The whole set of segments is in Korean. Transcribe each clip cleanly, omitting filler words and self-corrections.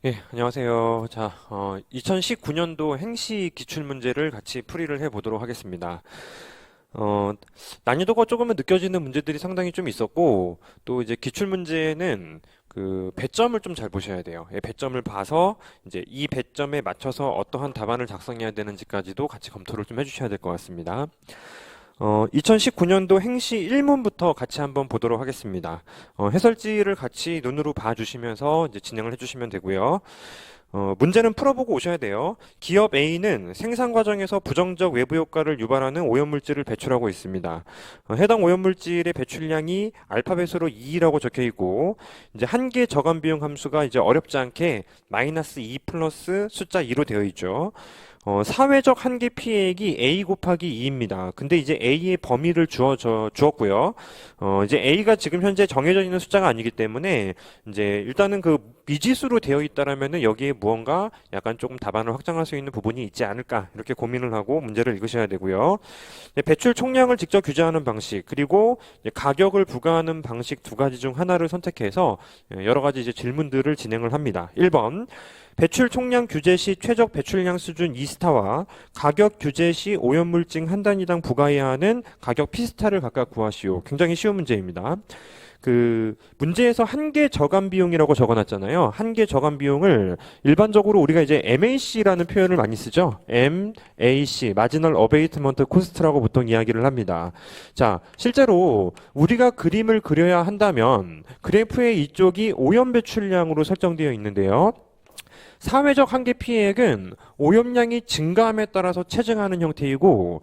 예, 안녕하세요. 자, 2019년도 행시 기출문제를 같이 풀이를 해보도록 하겠습니다. 어, 난이도가 조금은 느껴지는 문제들이 상당히 좀 있었고, 또 이제 기출문제는 그 배점을 좀 잘 보셔야 돼요. 예, 배점을 봐서 이제 이 배점에 맞춰서 어떠한 답안을 작성해야 되는지까지도 같이 검토를 좀 해주셔야 될 것 같습니다. 2019년도 행시 1문부터 같이 한번 보도록 하겠습니다. 해설지를 같이 눈으로 봐주시면서 이제 진행을 해주시면 되고요. 문제는 풀어보고 오셔야 돼요. 기업 A는 생산 과정에서 부정적 외부 효과를 유발하는 오염물질을 배출하고 있습니다. 해당 오염물질의 배출량이 알파벳으로 2라고 적혀 있고, 이제 한계 저감 비용 함수가 이제 어렵지 않게 -2 플러스 숫자 2로 되어 있죠. 사회적 한계 피해액이 A 곱하기 2입니다. 근데 이제 A의 범위를 주었고요. 이제 A가 지금 현재 정해져 있는 숫자가 아니기 때문에 이제 일단은 그 미지수로 되어 있다라면은 여기에 무언가 약간 조금 답안을 확장할 수 있는 부분이 있지 않을까 이렇게 고민을 하고 문제를 읽으셔야 되고요. 배출 총량을 직접 규제하는 방식 그리고 가격을 부과하는 방식 두 가지 중 하나를 선택해서 여러 가지 이제 질문들을 진행을 합니다. 1번 배출 총량 규제 시 최적 배출량 수준 2스타와 가격 규제 시 오염물질 한 단위당 부과해야 하는 가격 P스타를 각각 구하시오. 굉장히 쉬운 문제입니다. 그 문제에서 한계 저감 비용이라고 적어놨잖아요. 한계 저감 비용을 일반적으로 우리가 이제 MAC라는 표현을 많이 쓰죠. MAC, Marginal Abatement Cost라고 보통 이야기를 합니다. 자, 실제로 우리가 그림을 그려야 한다면 그래프의 이쪽이 오염 배출량으로 설정되어 있는데요. 사회적 한계 피해액은 오염량이 증가함에 따라서 체증하는 형태이고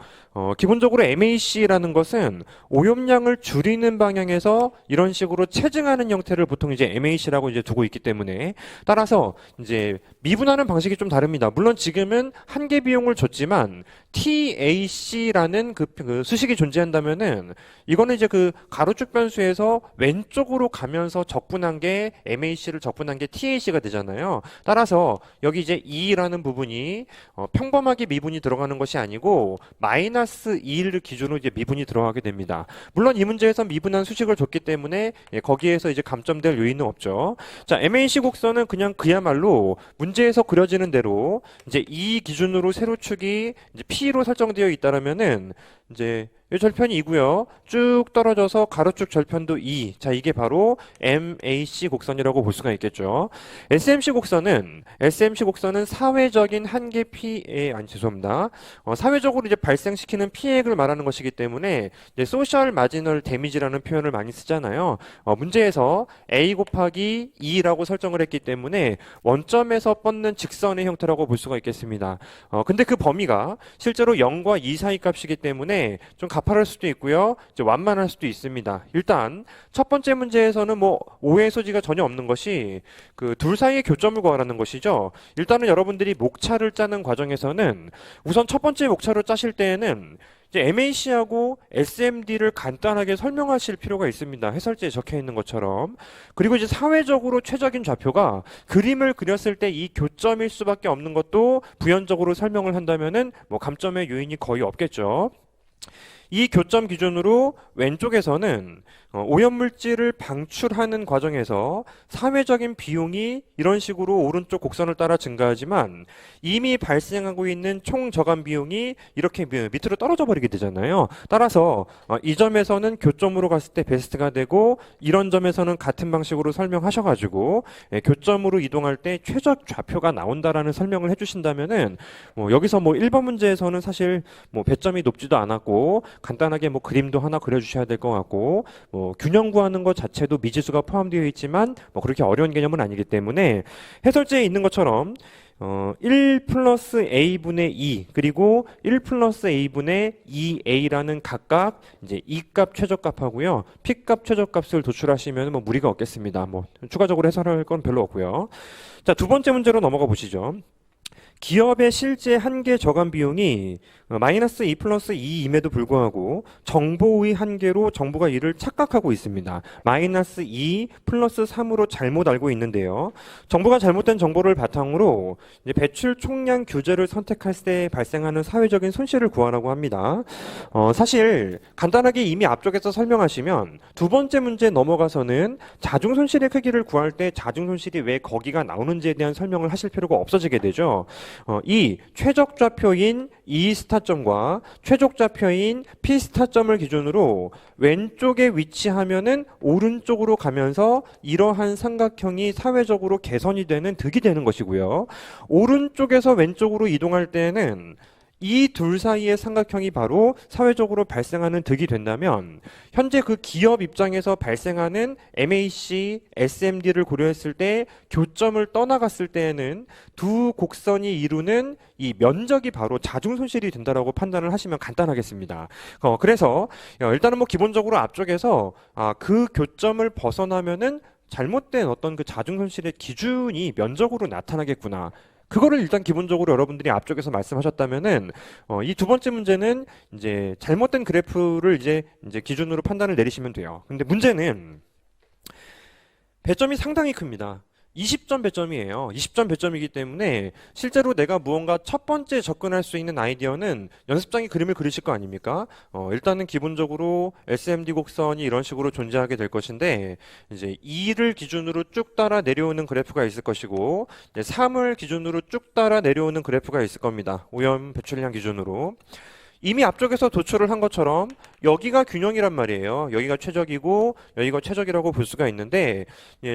기본적으로 MAC라는 것은 오염량을 줄이는 방향에서 이런 식으로 체증하는 형태를 보통 이제 MAC라고 이제 두고 있기 때문에 따라서 이제 미분하는 방식이 좀 다릅니다. 물론 지금은 한계 비용을 줬지만 TAC라는 그 수식이 존재한다면은 이거는 이제 그 가로축 변수에서 왼쪽으로 가면서 적분한 게 MAC를 적분한 게 TAC가 되잖아요. 따라서 여기 이제 2라는 부분이 평범하게 미분이 들어가는 것이 아니고 -2를 기준으로 이제 미분이 들어가게 됩니다. 물론 이 문제에서 미분한 수식을 줬기 때문에 거기에서 이제 감점될 요인은 없죠. 자, MAC 곡선은 그냥 그야말로 문제에서 그려지는 대로 이제 이 기준으로 세로축이 이제 P로 설정되어 있다라면은 이제 이 절편이 2고요. 쭉 떨어져서 가로축 절편도 2. 자, 이게 바로 MAC 곡선이라고 볼 수가 있겠죠. SMC 곡선은 사회적인 한계 피해, 아니 죄송합니다. 사회적으로 이제 발생시키는 피해액을 말하는 것이기 때문에 이제 소셜 마지널 데미지라는 표현을 많이 쓰잖아요. 문제에서 A 곱하기 2라고 설정을 했기 때문에 원점에서 뻗는 직선의 형태라고 볼 수가 있겠습니다. 근데 그 범위가 실제로 0과 2 사이 값이기 때문에 좀 가파를 수도 있고요. 이제 완만할 수도 있습니다. 일단 첫 번째 문제에서는 뭐 오해 소지가 전혀 없는 것이 그 둘 사이의 교점을 구하라는 것이죠. 일단은 여러분들이 목차를 짜는 과정에서는 우선 첫 번째 목차를 짜실 때에는 이제 MAC하고 SMD를 간단하게 설명하실 필요가 있습니다. 해설지에 적혀 있는 것처럼. 그리고 이제 사회적으로 최적인 좌표가 그림을 그렸을 때 이 교점일 수밖에 없는 것도 부연적으로 설명을 한다면은 뭐 감점의 요인이 거의 없겠죠. 이 교점 기준으로 왼쪽에서는 오염물질을 방출하는 과정에서 사회적인 비용이 이런 식으로 오른쪽 곡선을 따라 증가하지만 이미 발생하고 있는 총 저감 비용이 이렇게 밑으로 떨어져 버리게 되잖아요. 따라서 이 점에서는 교점으로 갔을 때 베스트가 되고 이런 점에서는 같은 방식으로 설명하셔가지고 교점으로 이동할 때 최적 좌표가 나온다라는 설명을 해주신다면은 여기서 뭐 1번 문제에서는 사실 뭐 배점이 높지도 않았고 간단하게 뭐 그림도 하나 그려주셔야 될 것 같고 균형 구하는 것 자체도 미지수가 포함되어 있지만 뭐 그렇게 어려운 개념은 아니기 때문에 해설지에 있는 것처럼 1 플러스 a분의 2 그리고 1 플러스 a분의 2a라는 각각 이제 E값 최저값하고요. P값 최저값을 도출하시면 뭐 무리가 없겠습니다. 뭐 추가적으로 해설할 건 별로 없고요. 자, 두 번째 문제로 넘어가 보시죠. 기업의 실제 한계 저감 비용이 마이너스 2 플러스 2임에도 불구하고 정보의 한계로 정부가 이를 착각하고 있습니다. 마이너스 2 플러스 3으로 잘못 알고 있는데요. 정부가 잘못된 정보를 바탕으로 이제 배출 총량 규제를 선택할 때 발생하는 사회적인 손실을 구하라고 합니다. 사실 간단하게 이미 앞쪽에서 설명하시면 두 번째 문제 넘어가서는 자중 손실의 크기를 구할 때 자중 손실이 왜 거기가 나오는지에 대한 설명을 하실 필요가 없어지게 되죠. 이 최적좌표인 E 스타점과 최적좌표인 P 스타점을 기준으로 왼쪽에 위치하면은 오른쪽으로 가면서 이러한 삼각형이 사회적으로 개선이 되는 득이 되는 것이고요. 오른쪽에서 왼쪽으로 이동할 때는 이 둘 사이의 삼각형이 바로 사회적으로 발생하는 득이 된다면 현재 그 기업 입장에서 발생하는 MAC, SMD를 고려했을 때 교점을 떠나갔을 때에는 두 곡선이 이루는 이 면적이 바로 자중손실이 된다라고 판단을 하시면 간단하겠습니다. 그래서 일단은 뭐 기본적으로 앞쪽에서 그 교점을 벗어나면은 잘못된 어떤 그 자중손실의 기준이 면적으로 나타나겠구나. 그거를 일단 기본적으로 여러분들이 앞쪽에서 말씀하셨다면은 이 두 번째 문제는 이제 잘못된 그래프를 이제 기준으로 판단을 내리시면 돼요. 근데 문제는 배점이 상당히 큽니다. 20점 배점이에요. 20점 배점이기 때문에 실제로 내가 무언가 첫 번째 접근할 수 있는 아이디어는 연습장에 그림을 그리실 거 아닙니까? 일단은 기본적으로 SMD 곡선이 이런 식으로 존재하게 될 것인데 이제 2를 기준으로 쭉 따라 내려오는 그래프가 있을 것이고 3을 기준으로 쭉 따라 내려오는 그래프가 있을 겁니다. 오염 배출량 기준으로. 이미 앞쪽에서 도출을 한 것처럼 여기가 균형이란 말이에요. 여기가 최적이고 여기가 최적이라고 볼 수가 있는데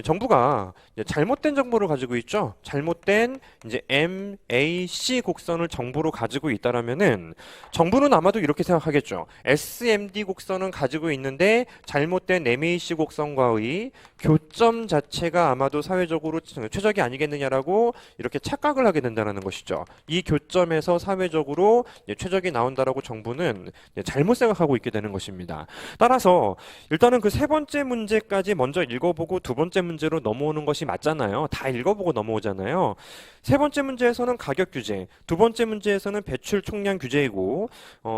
정부가 잘못된 정보를 가지고 있죠. 잘못된 이제 MAC 곡선을 정보로 가지고 있다라면은 정부는 아마도 이렇게 생각하겠죠. SMD 곡선은 가지고 있는데 잘못된 MAC 곡선과의 교점 자체가 아마도 사회적으로 최적이 아니겠느냐라고 이렇게 착각을 하게 된다는 것이죠. 이 교점에서 사회적으로 최적이 나온다라고 정부는 잘못 생각하고 있게 되는 것입니다. 따라서 일단은 그 세 번째 문제까지 먼저 읽어보고 두 번째 문제로 넘어오는 것이 맞잖아요. 다 읽어보고 넘어오잖아요. 세 번째 문제에서는 가격 규제, 두 번째 문제에서는 배출 총량 규제이고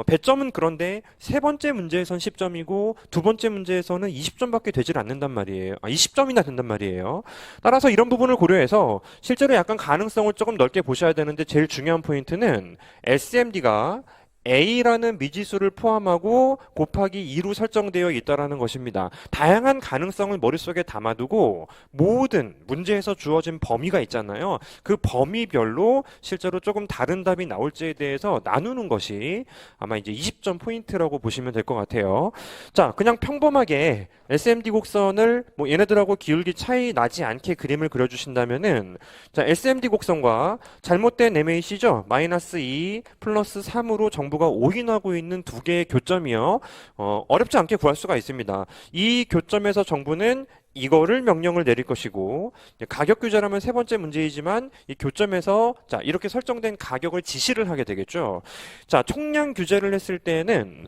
배점은 그런데 세 번째 문제에선 10점이고 두 번째 문제에서는 20점밖에 되질 않는단 말이에요. 20점이나 된단 말이에요. 따라서 이런 부분을 고려해서 실제로 약간 가능성을 조금 넓게 보셔야 되는데 제일 중요한 포인트는 SMD가 A라는 미지수를 포함하고 곱하기 2로 설정되어 있다는 것입니다. 다양한 가능성을 머릿속에 담아두고 모든 문제에서 주어진 범위가 있잖아요. 그 범위별로 실제로 조금 다른 답이 나올지에 대해서 나누는 것이 아마 이제 20점 포인트라고 보시면 될 것 같아요. 자, 그냥 평범하게 SMD 곡선을 뭐 얘네들하고 기울기 차이 나지 않게 그림을 그려주신다면은 자, SMD 곡선과 잘못된 MAC죠. 마이너스 2 플러스 3으로 정부가 오인하고 있는 두 개의 교점이요. 어렵지 않게 구할 수가 있습니다. 이 교점에서 정부는 이거를 명령을 내릴 것이고 가격 규제라면 세 번째 문제이지만 이 교점에서 자 이렇게 설정된 가격을 지시를 하게 되겠죠. 자 총량 규제를 했을 때는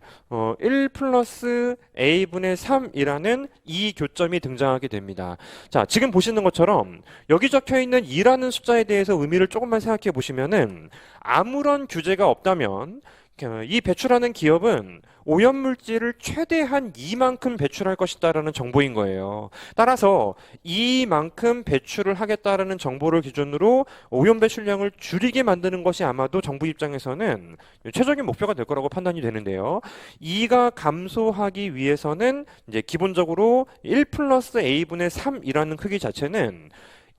1 플러스 A분의 3이라는 이 교점이 등장하게 됩니다. 자 지금 보시는 것처럼 여기 적혀 있는 2라는 숫자에 대해서 의미를 조금만 생각해 보시면은 아무런 규제가 없다면 이 배출하는 기업은 오염물질을 최대한 이만큼 배출할 것이다라는 정보인 거예요. 따라서 이만큼 배출을 하겠다라는 정보를 기준으로 오염 배출량을 줄이게 만드는 것이 아마도 정부 입장에서는 최적인 목표가 될 거라고 판단이 되는데요. 이가 감소하기 위해서는 이제 기본적으로 1 플러스 A분의 3이라는 크기 자체는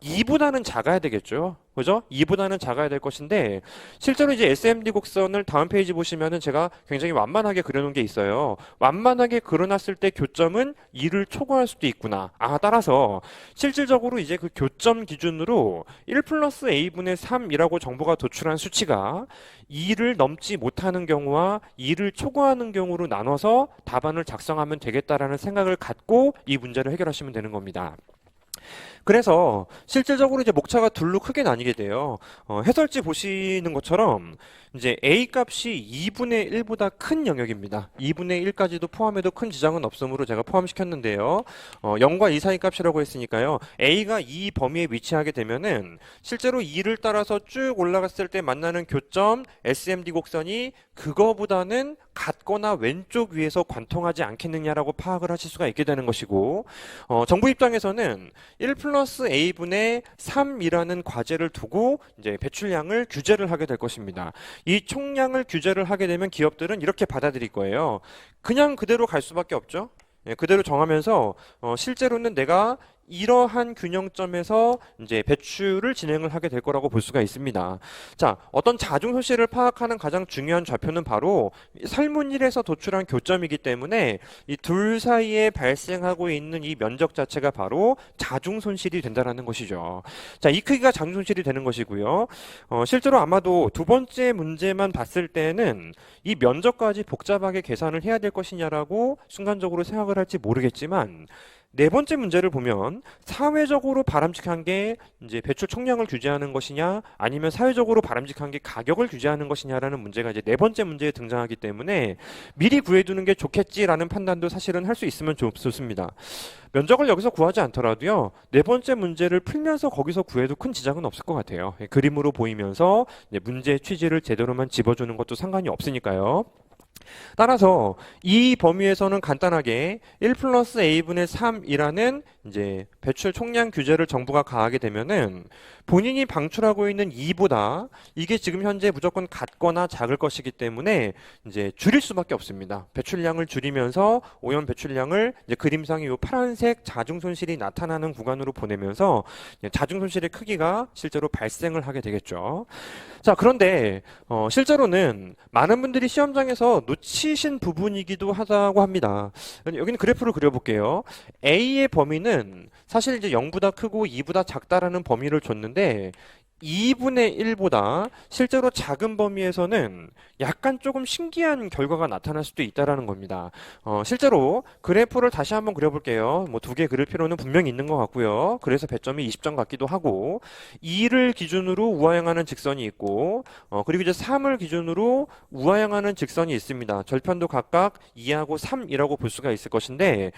2보다는 작아야 되겠죠. 그죠? 2보다는 작아야 될 것인데 실제로 이제 SMD 곡선을 다음 페이지 보시면은 제가 굉장히 완만하게 그려놓은 게 있어요. 완만하게 그려놨을 때 교점은 2를 초과할 수도 있구나. 따라서 실질적으로 이제 그 교점 기준으로 1 플러스 A분의 3이라고 정부가 도출한 수치가 2를 넘지 못하는 경우와 2를 초과하는 경우로 나눠서 답안을 작성하면 되겠다라는 생각을 갖고 이 문제를 해결하시면 되는 겁니다. 그래서 실질적으로 이제 목차가 둘로 크게 나뉘게 돼요. 해설지 보시는 것처럼 이제 A 값이 2분의 1보다 큰 영역입니다. 2분의 1까지도 포함해도 큰 지장은 없으므로 제가 포함시켰는데요. 0과 2 사이 값이라고 했으니까요. A가 이 범위에 위치하게 되면은 실제로 2를 따라서 쭉 올라갔을 때 만나는 교점 SMD 곡선이 그거보다는 같거나 왼쪽 위에서 관통하지 않겠느냐라고 파악을 하실 수가 있게 되는 것이고, 정부 입장에서는 1 플러스 A분의 3이라는 과제를 두고 이제 배출량을 규제를 하게 될 것입니다. 이 총량을 규제를 하게 되면 기업들은 이렇게 받아들일 거예요. 그냥 그대로 갈 수밖에 없죠. 예, 그대로 정하면서 실제로는 내가 이러한 균형점에서 이제 배출을 진행을 하게 될 거라고 볼 수가 있습니다. 자, 어떤 자중 소실을 파악하는 가장 중요한 좌표는 바로 설문일에서 도출한 교점이기 때문에 이 둘 사이에 발생하고 있는 이 면적 자체가 바로 자중 손실이 된다라는 것이죠. 자, 이 크기가 자중 손실이 되는 것이고요. 실제로 아마도 두 번째 문제만 봤을 때는 이 면적까지 복잡하게 계산을 해야 될 것이냐라고 순간적으로 생각을 할지 모르겠지만, 네 번째 문제를 보면 사회적으로 바람직한 게 이제 배출 총량을 규제하는 것이냐 아니면 사회적으로 바람직한 게 가격을 규제하는 것이냐라는 문제가 이제 네 번째 문제에 등장하기 때문에 미리 구해두는 게 좋겠지라는 판단도 사실은 할 수 있으면 좋습니다. 면적을 여기서 구하지 않더라도요, 네 번째 문제를 풀면서 거기서 구해도 큰 지장은 없을 것 같아요. 그림으로 보이면서 문제의 취지를 제대로만 집어주는 것도 상관이 없으니까요. 따라서 이 범위에서는 간단하게 1 플러스 A분의 3이라는 이제 배출 총량 규제를 정부가 가하게 되면은 본인이 방출하고 있는 2보다 이게 지금 현재 무조건 같거나 작을 것이기 때문에 이제 줄일 수밖에 없습니다. 배출량을 줄이면서 오염 배출량을 이제 그림상의 이 파란색 자중 손실이 나타나는 구간으로 보내면서 자중 손실의 크기가 실제로 발생을 하게 되겠죠. 자, 그런데 실제로는 많은 분들이 시험장에서 놓치신 부분이기도 하다고 합니다. 여기는 그래프를 그려볼게요. A의 범위는 사실 이제 0보다 크고 2보다 작다라는 범위를 줬는데 2분의 1보다 실제로 작은 범위에서는 약간 조금 신기한 결과가 나타날 수도 있다라는 겁니다. 실제로 그래프를 다시 한번 그려볼게요. 뭐 두 개 그릴 필요는 분명히 있는 것 같고요. 그래서 배점이 20점 같기도 하고 2를 기준으로 우하향하는 직선이 있고 그리고 이제 3을 기준으로 우하향하는 직선이 있습니다. 절편도 각각 2하고 3이라고 볼 수가 있을 것인데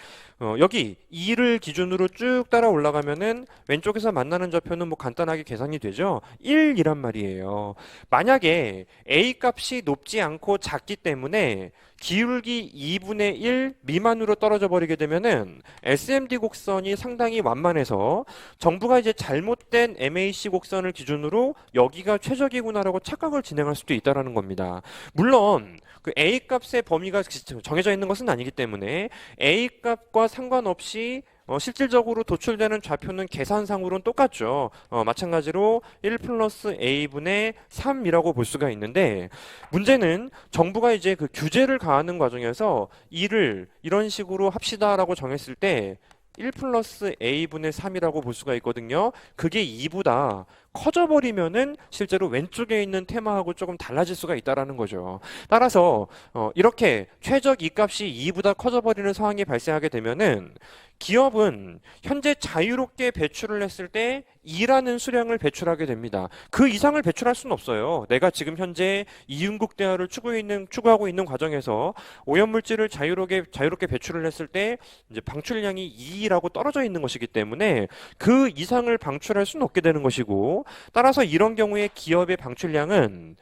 여기 2를 기준으로 쭉 따라 올라가면은 왼쪽에서 만나는 좌표는 뭐 간단하게 계산이 되죠. 1이란 말이에요. 만약에 A 값이 높지 않고 작기 때문에 기울기 2분의 1 미만으로 떨어져 버리게 되면은 SMD 곡선이 상당히 완만해서 정부가 이제 잘못된 MAC 곡선을 기준으로 여기가 최적이구나라고 착각을 진행할 수도 있다라는 겁니다. 물론 그 A 값의 범위가 정해져 있는 것은 아니기 때문에 A 값과 상관없이 실질적으로 도출되는 좌표는 계산상으로는 똑같죠. 마찬가지로 1 플러스 A분의 3이라고 볼 수가 있는데, 문제는 정부가 이제 그 규제를 가하는 과정에서 이를 이런 식으로 합시다라고 정했을 때 1 플러스 A분의 3이라고 볼 수가 있거든요. 그게 2보다 커져버리면은 실제로 왼쪽에 있는 테마하고 조금 달라질 수가 있다라는 거죠. 따라서 이렇게 최적 이 값이 2보다 커져버리는 상황이 발생하게 되면은 기업은 현재 자유롭게 배출을 했을 때 2라는 수량을 배출하게 됩니다. 그 이상을 배출할 수는 없어요. 내가 지금 현재 이윤국 대화를 추구하고 있는 과정에서 오염물질을 자유롭게 배출을 했을 때 이제 방출량이 2라고 떨어져 있는 것이기 때문에 그 이상을 방출할 수는 없게 되는 것이고, 따라서 이런 경우에 기업의 방출량은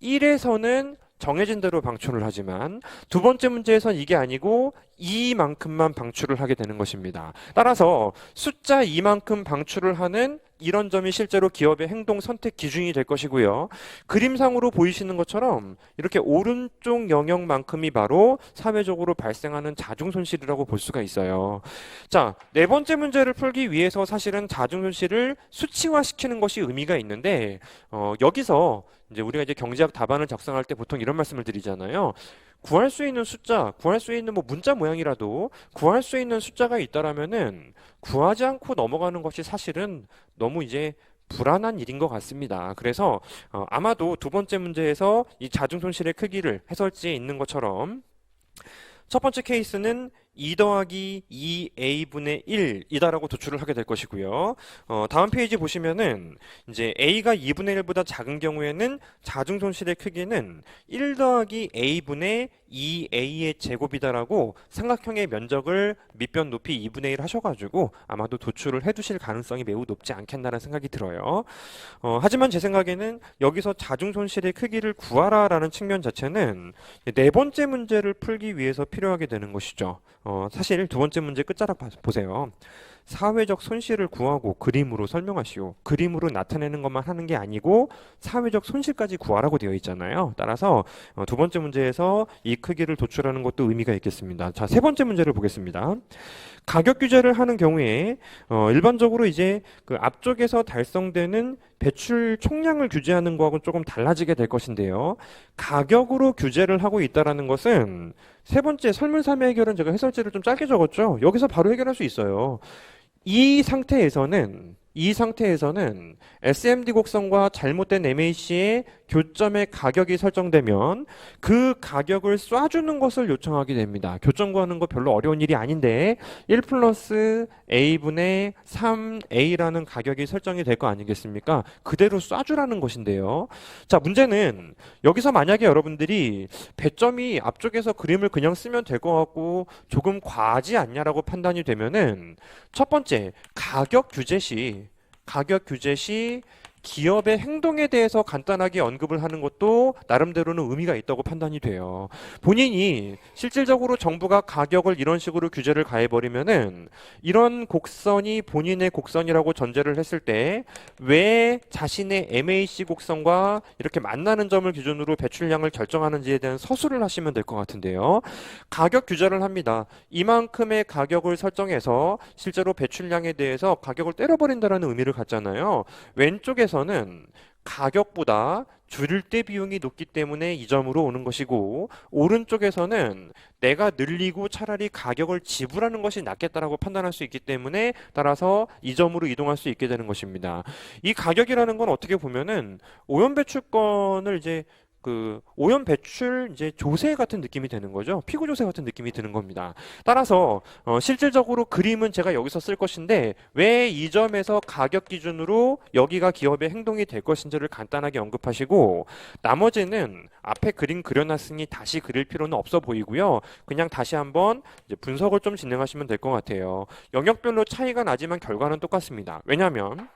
1에서는 정해진 대로 방출을 하지만 두 번째 문제에선 이게 아니고 2만큼만 방출을 하게 되는 것입니다. 따라서 숫자 2만큼 방출을 하는 이런 점이 실제로 기업의 행동 선택 기준이 될 것이고요. 그림상으로 보이시는 것처럼 이렇게 오른쪽 영역만큼이 바로 사회적으로 발생하는 자중 손실이라고 볼 수가 있어요. 자, 네 번째 문제를 풀기 위해서 사실은 자중 손실을 수치화시키는 것이 의미가 있는데 여기서 이제 우리가 이제 경제학 답안을 작성할 때 보통 이런 말씀을 드리잖아요. 구할 수 있는 숫자, 구할 수 있는 뭐 문자 모양이라도 구할 수 있는 숫자가 있다라면은 구하지 않고 넘어가는 것이 사실은 너무 이제 불안한 일인 것 같습니다. 그래서 아마도 두 번째 문제에서 이 자중 손실의 크기를 해설지에 있는 것처럼 첫 번째 케이스는 2 더하기 2a분의 1이다라고 도출을 하게 될 것이고요. 다음 페이지 보시면은 이제 a가 2분의 1보다 작은 경우에는 자중손실의 크기는 1 더하기 a분의 2a의 제곱이다라고 삼각형의 면적을 밑변 높이 2분의 1 하셔가지고 아마도 도출을 해두실 가능성이 매우 높지 않겠나라는 생각이 들어요. 하지만 제 생각에는 여기서 자중손실의 크기를 구하라라는 측면 자체는 네 번째 문제를 풀기 위해서 필요하게 되는 것이죠. 사실 두 번째 문제 끝자락 보세요. 사회적 손실을 구하고 그림으로 설명하시오. 그림으로 나타내는 것만 하는 게 아니고 사회적 손실까지 구하라고 되어 있잖아요. 따라서 두 번째 문제에서 이 크기를 도출하는 것도 의미가 있겠습니다. 자, 세 번째 문제를 보겠습니다. 가격 규제를 하는 경우에 일반적으로 이제 그 앞쪽에서 달성되는 배출 총량을 규제하는 거하고는 조금 달라지게 될 것인데요. 가격으로 규제를 하고 있다라는 것은 세 번째 설문삼의 해결은 제가 해설지를 좀 짧게 적었죠. 여기서 바로 해결할 수 있어요. 이 상태에서는 SMD 곡선과 잘못된 MAC의 교점의 가격이 설정되면 그 가격을 쏴주는 것을 요청하게 됩니다. 교점 구하는 거 별로 어려운 일이 아닌데 1 플러스 A분의 3A라는 가격이 설정이 될 거 아니겠습니까? 그대로 쏴주라는 것인데요. 자, 문제는 여기서 만약에 여러분들이 배점이 앞쪽에서 그림을 그냥 쓰면 될 것 같고 조금 과하지 않냐라고 판단이 되면은 첫 번째, 가격 규제 시 기업의 행동에 대해서 간단하게 언급을 하는 것도 나름대로는 의미가 있다고 판단이 돼요. 본인이 실질적으로 정부가 가격을 이런 식으로 규제를 가해버리면은 이런 곡선이 본인의 곡선이라고 전제를 했을 때 왜 자신의 MAC 곡선과 이렇게 만나는 점을 기준으로 배출량을 결정하는지에 대한 서술을 하시면 될 것 같은데요. 가격 규제를 합니다. 이만큼의 가격을 설정해서 실제로 배출량에 대해서 가격을 때려버린다는 의미를 갖잖아요. 왼쪽에서는 가격보다 줄일 때 비용이 높기 때문에 이 점으로 오는 것이고, 오른쪽에서는 내가 늘리고 차라리 가격을 지불하는 것이 낫겠다라고 판단할 수 있기 때문에 따라서 이 점으로 이동할 수 있게 되는 것입니다. 이 가격이라는 건 어떻게 보면은 오염 배출권을 이제 그 오염 배출 이제 조세 같은 느낌이 되는 거죠. 피구 조세 같은 느낌이 드는 겁니다. 따라서 실질적으로 그림은 제가 여기서 쓸 것인데 왜 이 점에서 가격 기준으로 여기가 기업의 행동이 될 것인지를 간단하게 언급하시고, 나머지는 앞에 그림 그려놨으니 다시 그릴 필요는 없어 보이고요. 그냥 다시 한번 이제 분석을 좀 진행하시면 될 것 같아요. 영역별로 차이가 나지만 결과는 똑같습니다. 왜냐하면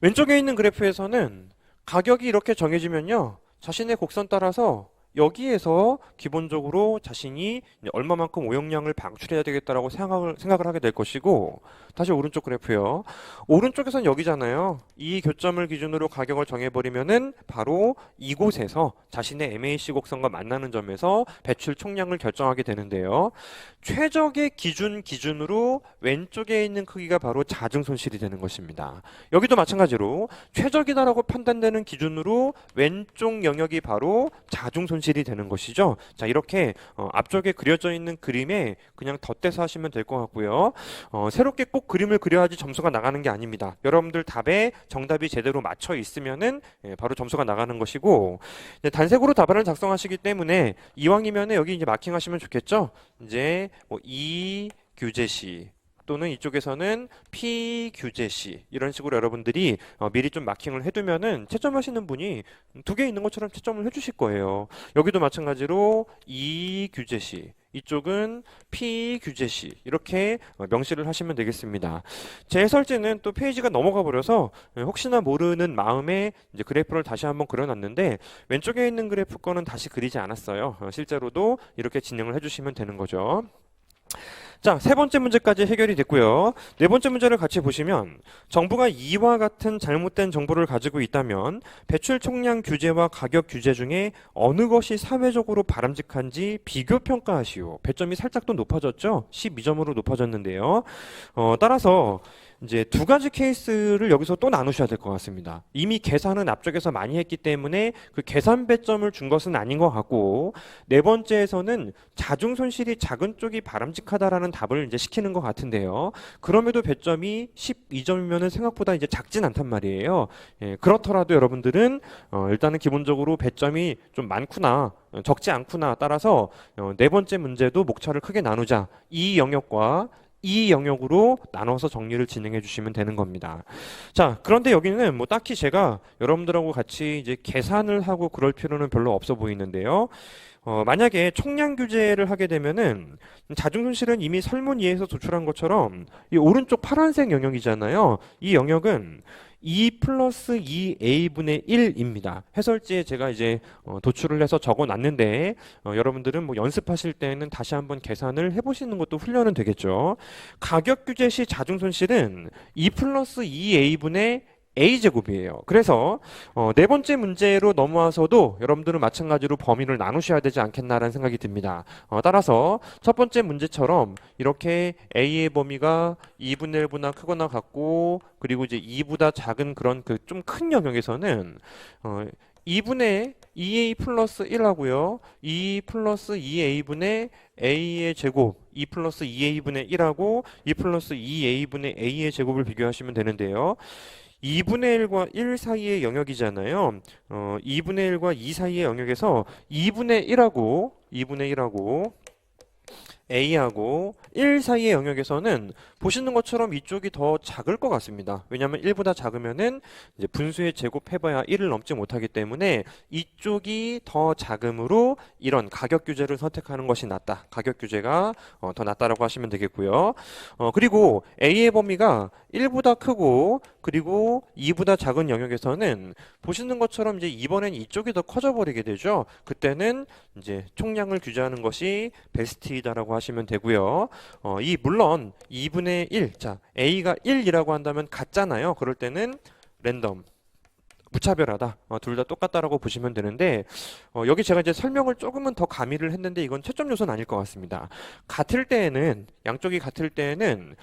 왼쪽에 있는 그래프에서는 가격이 이렇게 정해지면요, 자신의 곡선 따라서 여기에서 기본적으로 자신이 얼마만큼 오용량을 방출해야 되겠다라고 생각을 하게 될 것이고, 다시 오른쪽 그래프요. 오른쪽에선 여기잖아요. 이 교점을 기준으로 가격을 정해버리면은 바로 이곳에서 자신의 MAC 곡선과 만나는 점에서 배출 총량을 결정하게 되는데요. 최적의 기준으로 왼쪽에 있는 크기가 바로 자중 손실이 되는 것입니다. 여기도 마찬가지로 최적이다라고 판단되는 기준으로 왼쪽 영역이 바로 자중 손실이 되는 것이죠. 자, 이렇게 앞쪽에 그려져 있는 그림에 그냥 덧대서 하시면 될 것 같고요. 새롭게 꼭 그림을 그려야지 점수가 나가는 게 아닙니다. 여러분들 답에 정답이 제대로 맞춰 있으면은 바로 점수가 나가는 것이고, 단색으로 답안을 작성하시기 때문에 이왕이면은 여기 이제 마킹하시면 좋겠죠. 이제 이 규제시 또는 이쪽에서는 P 규제시 이런 식으로 여러분들이 미리 좀 마킹을 해두면은 채점하시는 분이 두 개 있는 것처럼 채점을 해주실 거예요. 여기도 마찬가지로 이 규제시, 이쪽은 P 규제시 이렇게 명시를 하시면 되겠습니다. 제 해설지는 또 페이지가 넘어가 버려서 혹시나 모르는 마음에 이제 그래프를 다시 한번 그려놨는데 왼쪽에 있는 그래프 거는 다시 그리지 않았어요. 실제로도 이렇게 진행을 해주시면 되는 거죠. 자, 세 번째 문제까지 해결이 됐고요. 네 번째 문제를 같이 보시면 정부가 이와 같은 잘못된 정보를 가지고 있다면 배출 총량 규제와 가격 규제 중에 어느 것이 사회적으로 바람직한지 비교 평가하시오. 배점이 살짝 더 높아졌죠? 12점으로 높아졌는데요. 따라서 이제 두 가지 케이스를 여기서 또 나누셔야 될 것 같습니다. 이미 계산은 앞쪽에서 많이 했기 때문에 그 계산 배점을 준 것은 아닌 것 같고, 네 번째에서는 자중 손실이 작은 쪽이 바람직하다라는 답을 이제 시키는 것 같은데요. 그럼에도 배점이 12점이면은 생각보다 이제 작진 않단 말이에요. 예, 그렇더라도 여러분들은 일단은 기본적으로 배점이 좀 많구나, 적지 않구나 따라서 네 번째 문제도 목차를 크게 나누자. 이 영역과 이 영역으로 나눠서 정리를 진행해 주시면 되는 겁니다. 자, 그런데 여기는 뭐 딱히 제가 여러분들하고 같이 이제 계산을 하고 그럴 필요는 별로 없어 보이는데요. 만약에 총량 규제를 하게 되면은 자중손실은 이미 설문 2에서 도출한 것처럼 이 오른쪽 파란색 영역이잖아요. 이 영역은 2 플러스 2a분의 1입니다. 해설지에 제가 이제 도출을 해서 적어 놨는데 여러분들은 뭐 연습하실 때는 다시 한번 계산을 해보시는 것도 훈련은 되겠죠. 가격 규제 시 자중손실은 2 플러스 2a분의 a제곱이에요. 그래서 네 번째 문제로 넘어와서도 여러분들은 마찬가지로 범위를 나누셔야 되지 않겠나라는 생각이 듭니다. 따라서 첫 번째 문제처럼 이렇게 a의 범위가 2분의 1보다 크거나 같고, 그리고 이제 2보다 작은 그런 그 좀 큰 영역에서는 2분의 2a 플러스 1하고요. 2 플러스 2a분의 a의 제곱, 2 플러스 2a분의 1하고 2 플러스 2a분의 a의 제곱을 비교하시면 되는데요. 2분의 1과 1 사이의 영역이잖아요. 2분의 1과 2 사이의 영역에서 2분의 1하고 a하고 1 사이의 영역에서는 보시는 것처럼 이쪽이 더 작을 것 같습니다. 왜냐하면 1보다 작으면은 이제 분수의 제곱 해봐야 1을 넘지 못하기 때문에 이쪽이 더 작음으로 이런 가격 규제를 선택하는 것이 낫다. 가격 규제가 더 낫다라고 하시면 되겠고요. 그리고 a의 범위가 1보다 크고 그리고 2보다 작은 영역에서는 보시는 것처럼 이제 이번엔 이쪽이 더 커져 버리게 되죠. 그때는 이제 총량을 규제하는 것이 베스트이다라고 하시면 되고요. 물론 2분의 1, 자 a가 1이라고 한다면 같잖아요. 그럴 때는 랜덤, 무차별하다, 둘 다 똑같다라고 보시면 되는데, 여기 제가 이제 설명을 조금은 더 가미를 했는데 이건 채점 요소는 아닐 것 같습니다. 같을 때에는, 양쪽이 같을 때에는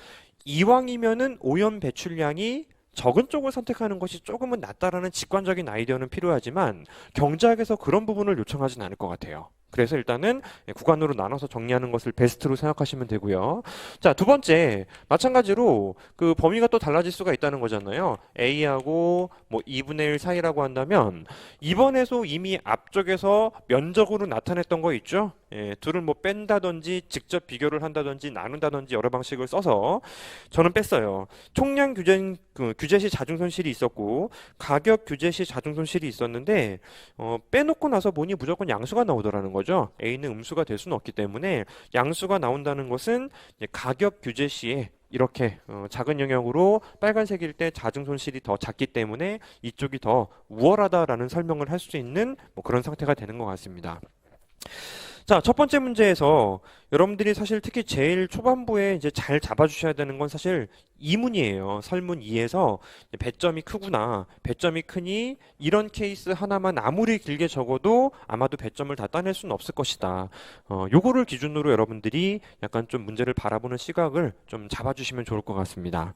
이왕이면은 오염 배출량이 적은 쪽을 선택하는 것이 조금은 낫다라는 직관적인 아이디어는 필요하지만 경제학에서 그런 부분을 요청하진 않을 것 같아요. 그래서 일단은 구간으로 나눠서 정리하는 것을 베스트로 생각하시면 되고요. 자, 두 번째, 마찬가지로 그 범위가 또 달라질 수가 있다는 거잖아요. a하고 뭐 2분의 1 사이라고 한다면 이번에도 이미 앞쪽에서 면적으로 나타냈던 거 있죠? 예, 둘을 뭐 뺀다든지 직접 비교를 한다든지 나눈다든지 여러 방식을 써서 저는 뺐어요. 총량 규제 시 자중손실이 있었고 가격 규제 시 자중손실이 있었는데 빼놓고 나서 보니 무조건 양수가 나오더라는 거죠. A는 음수가 될 수는 없기 때문에 양수가 나온다는 것은 이제 가격 규제 시에 이렇게 작은 영역으로 빨간색일 때 자중손실이 더 작기 때문에 이쪽이 더 우월하다라는 설명을 할 수 있는 뭐 그런 상태가 되는 것 같습니다. 자, 첫 번째 문제에서 여러분들이 사실 특히 제일 초반부에 이제 잘 잡아주셔야 되는 건 사실 이문이에요. 설문 2에서 배점이 크구나, 배점이 크니 이런 케이스 하나만 아무리 길게 적어도 아마도 배점을 다 따낼 수는 없을 것이다. 요거를 기준으로 여러분들이 약간 좀 문제를 바라보는 시각을 좀 잡아주시면 좋을 것 같습니다.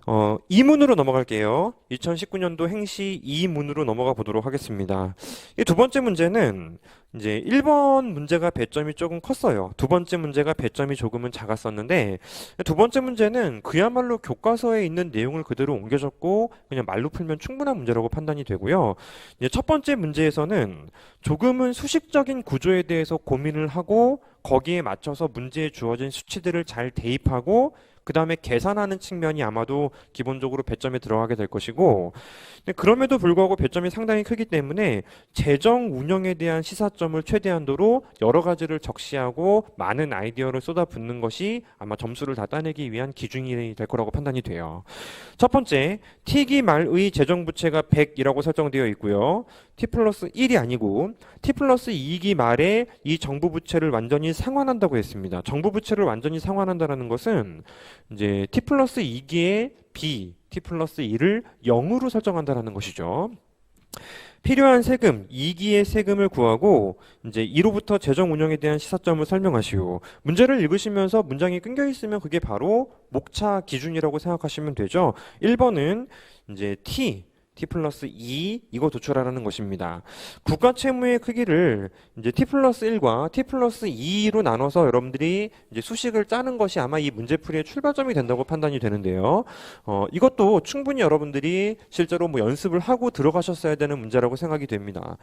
2문으로 넘어갈게요. 2019년도 행시 2문으로 넘어가 보도록 하겠습니다. 이 두 번째 문제는 이제 1번 문제가 배점이 조금 컸어요. 두 번째 문제가 배점이 조금은 작았었는데 두 번째 문제는 그야말로 교과서에 있는 내용을 그대로 옮겨 적고 그냥 말로 풀면 충분한 문제라고 판단이 되고요. 이제 첫 번째 문제에서는 조금은 수식적인 구조에 대해서 고민을 하고 거기에 맞춰서 문제에 주어진 수치들을 잘 대입하고 그 다음에 계산하는 측면이 아마도 기본적으로 배점에 들어가게 될 것이고, 근데 그럼에도 불구하고 배점이 상당히 크기 때문에 재정 운영에 대한 시사점을 최대한도로 여러 가지를 적시하고 많은 아이디어를 쏟아붓는 것이 아마 점수를 다 따내기 위한 기준이 될 거라고 판단이 돼요. 첫 번째, T기 말의 재정부채가 100이라고 설정되어 있고요. T 플러스 1이 아니고 T 플러스 2기 말에 이 정부 부채를 완전히 상환한다고 했습니다. 정부 부채를 완전히 상환한다는 것은 이제 T 플러스 2기의 B, T 플러스 2를 0으로 설정한다는 것이죠. 필요한 세금, 2기의 세금을 구하고 이제 2로부터 재정 운영에 대한 시사점을 설명하시오. 문제를 읽으시면서 문장이 끊겨 있으면 그게 바로 목차 기준이라고 생각하시면 되죠. 1번은 이제 T 플러스 2 이거 도출하라는 것입니다. 국가 채무의 크기를 이제 T 플러스 1과 T 플러스 2로 나눠서 여러분들이 이제 수식을 짜는 것이 아마 이 문제풀이의 출발점이 된다고 판단이 되는데요. 이것도 충분히 여러분들이 실제로 뭐 연습을 하고 들어가셨어야 되는 문제라고 생각이 됩니다.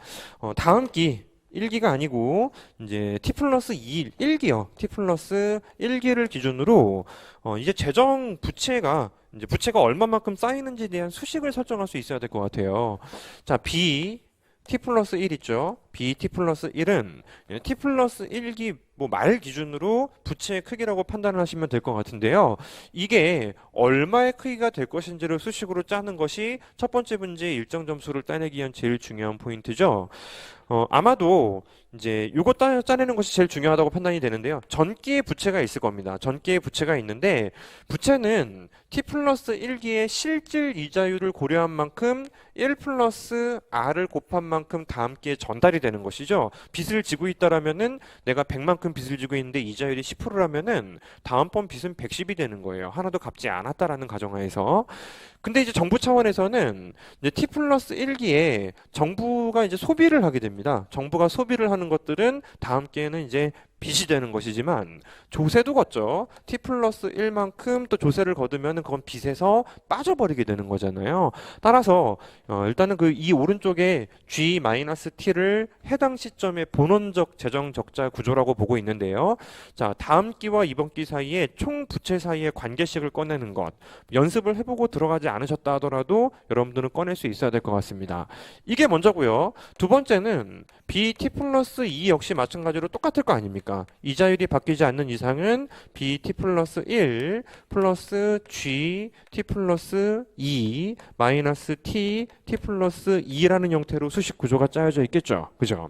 다음 기 1기가 아니고 이제 T 플러스 2, 1기요. T 플러스 1기를 기준으로 이제 재정 부채가 이제 부채가 얼마만큼 쌓이는지에 대한 수식을 설정할 수 있어야 될 것 같아요. 자, B T 플러스 1 있죠. B T 플러스 1은 T 플러스 1기 뭐 말 기준으로 부채의 크기라고 판단을 하시면 될 것 같은데요. 이게 얼마의 크기가 될 것인지를 수식으로 짜는 것이 첫 번째 문제의 일정 점수를 따내기 위한 제일 중요한 포인트죠. 아마도 이제 요거 짜내는 것이 제일 중요하다고 판단이 되는데요. 전기의 부채가 있을 겁니다. 전기의 부채가 있는데 부채는 T 플러스 1기의 실질 이자율을 고려한 만큼 1 플러스 R을 곱한 만큼 다음 기에 전달이 되는 것이죠. 빚을 지고 있다라면은 내가 100만큼 빚을 지고 있는데 이자율이 10%라면은 다음번 빚은 110이 되는 거예요. 하나도 갚지 않았다라는 가정하에서. 근데 이제 정부 차원에서는 이제 T 플러스 1기에 정부가 이제 소비를 하게 됩니다. 정부가 소비를 하는 것들은 다음 기에는 이제 빚이 되는 것이지만 조세도 걷죠. T 플러스 1만큼 또 조세를 거두면 그건 빚에서 빠져버리게 되는 거잖아요. 따라서 일단은 그 이 오른쪽에 G-T를 해당 시점의 본원적 재정 적자 구조라고 보고 있는데요. 자, 다음 기와 이번 기 사이에 총 부채 사이의 관계식을 꺼내는 것. 연습을 해보고 들어가지 않으셨다 하더라도 여러분들은 꺼낼 수 있어야 될 것 같습니다. 이게 먼저고요. 두 번째는 BT 플러스 2 역시 마찬가지로 똑같을 거 아닙니까? 이자율이 바뀌지 않는 이상은 BT 플러스 1 플러스 G T 플러스 2 마이너스 T T 플러스 2라는 형태로 수식 구조가 짜여져 있겠죠. 그죠?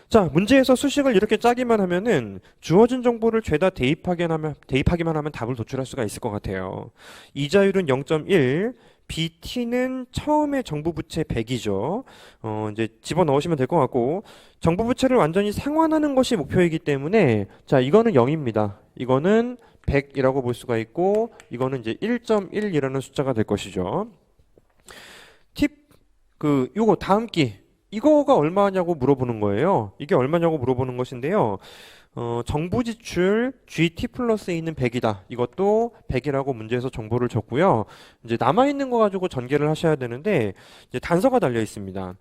자, 문제에서 수식을 이렇게 짜기만 하면은 주어진 정보를 죄다 대입하기만 하면 답을 도출할 수가 있을 것 같아요. 이자율은 0.1, BT는 처음에 정부 부채 100이죠. 이제 집어넣으시면 될 것 같고, 정부 부채를 완전히 상환하는 것이 목표이기 때문에, 자, 이거는 0입니다. 이거는 100이라고 볼 수가 있고, 이거는 이제 1.1이라는 숫자가 될 것이죠. 요거 다음 기. 이거가 얼마냐고 물어보는 거예요. 이게 얼마냐고 물어보는 것인데요. 정부 지출 GT 플러스에 있는 100이다. 이것도 100이라고 문제에서 정보를 줬고요. 이제 남아있는 거 가지고 전개를 하셔야 되는데, 이제 단서가 달려 있습니다.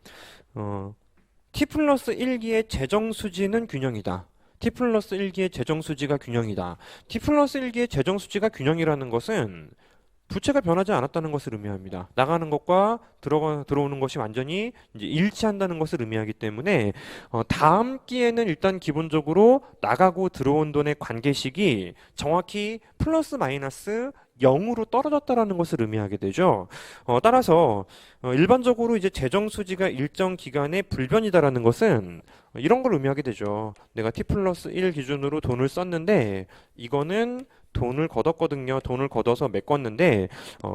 T 플러스 1기의 재정 수지는 균형이다. T 플러스 1기의 재정 수지가 균형이다. T 플러스 1기의 재정 수지가 균형이라는 것은 부채가 변하지 않았다는 것을 의미합니다. 나가는 것과 들어오는 것이 완전히 이제 일치한다는 것을 의미하기 때문에 다음 기에는 일단 기본적으로 나가고 들어온 돈의 관계식이 정확히 플러스 마이너스 0으로 떨어졌다라는 것을 의미하게 되죠. 따라서 일반적으로 이제 재정 수지가 일정 기간에 불변이다라는 것은 이런 걸 의미하게 되죠. 내가 T 플러스 1 기준으로 돈을 썼는데 이거는 돈을 걷었거든요. 돈을 걷어서 메꿨는데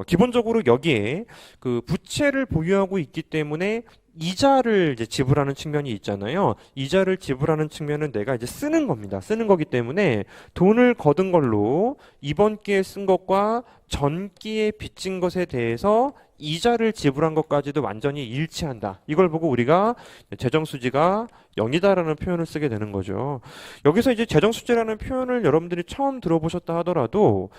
기본적으로 여기에 그 부채를 보유하고 있기 때문에 이자를 이제 지불하는 측면이 있잖아요. 이자를 지불하는 측면은 내가 이제 쓰는 겁니다. 쓰는 거기 때문에 돈을 거둔 걸로 이번 기에 쓴 것과 전 기에 빚진 것에 대해서 이자를 지불한 것까지도 완전히 일치한다. 이걸 보고 우리가 재정 수지가 0이다라는 표현을 쓰게 되는 거죠. 여기서 이제 재정 수지라는 표현을 여러분들이 처음 들어보셨다 하더라도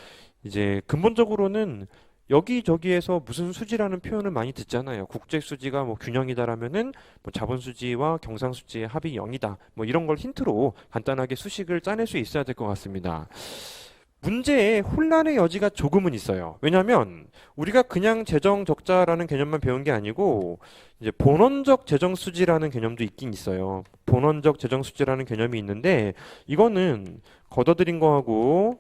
이제 근본적으로는 여기저기에서 무슨 수지라는 표현을 많이 듣잖아요. 국제 수지가 뭐 균형이다라면은 뭐 자본 수지와 경상 수지의 합이 0이다. 뭐 이런 걸 힌트로 간단하게 수식을 짜낼 수 있어야 될 것 같습니다. 문제에 혼란의 여지가 조금은 있어요. 왜냐하면 우리가 그냥 재정 적자라는 개념만 배운 게 아니고 이제 본원적 재정 수지라는 개념도 있긴 있어요. 본원적 재정 수지라는 개념이 있는데 이거는 걷어들인 거하고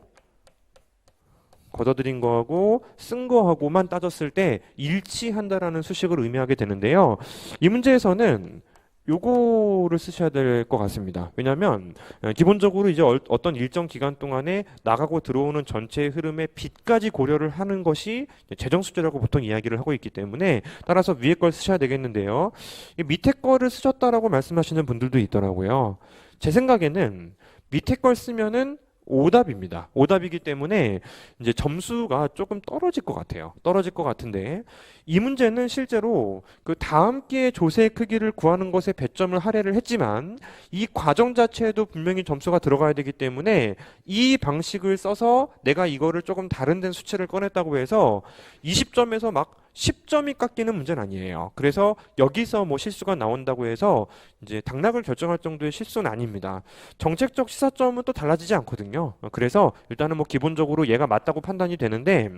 쓴 거하고만 따졌을 때 일치한다라는 수식을 의미하게 되는데요. 이 문제에서는 요거를 쓰셔야 될 것 같습니다. 왜냐하면 기본적으로 이제 어떤 일정 기간 동안에 나가고 들어오는 전체 흐름의 빚까지 고려를 하는 것이 재정 수지라고 보통 이야기를 하고 있기 때문에 따라서 위에 걸 쓰셔야 되겠는데요. 이 밑에 거를 쓰셨다라고 말씀하시는 분들도 있더라고요. 제 생각에는 밑에 걸 쓰면은 오답입니다. 오답이기 때문에 이제 점수가 조금 떨어질 것 같아요. 떨어질 것 같은데 이 문제는 실제로 그 다음 기의 조세 크기를 구하는 것에 배점을 할애를 했지만 이 과정 자체에도 분명히 점수가 들어가야 되기 때문에 이 방식을 써서 내가 이거를 조금 다른 데 수치를 꺼냈다고 해서 20점에서 막 10점이 깎이는 문제는 아니에요. 그래서 여기서 뭐 실수가 나온다고 해서 이제 당락을 결정할 정도의 실수는 아닙니다. 정책적 시사점은 또 달라지지 않거든요. 그래서 일단은 뭐 기본적으로 얘가 맞다고 판단이 되는데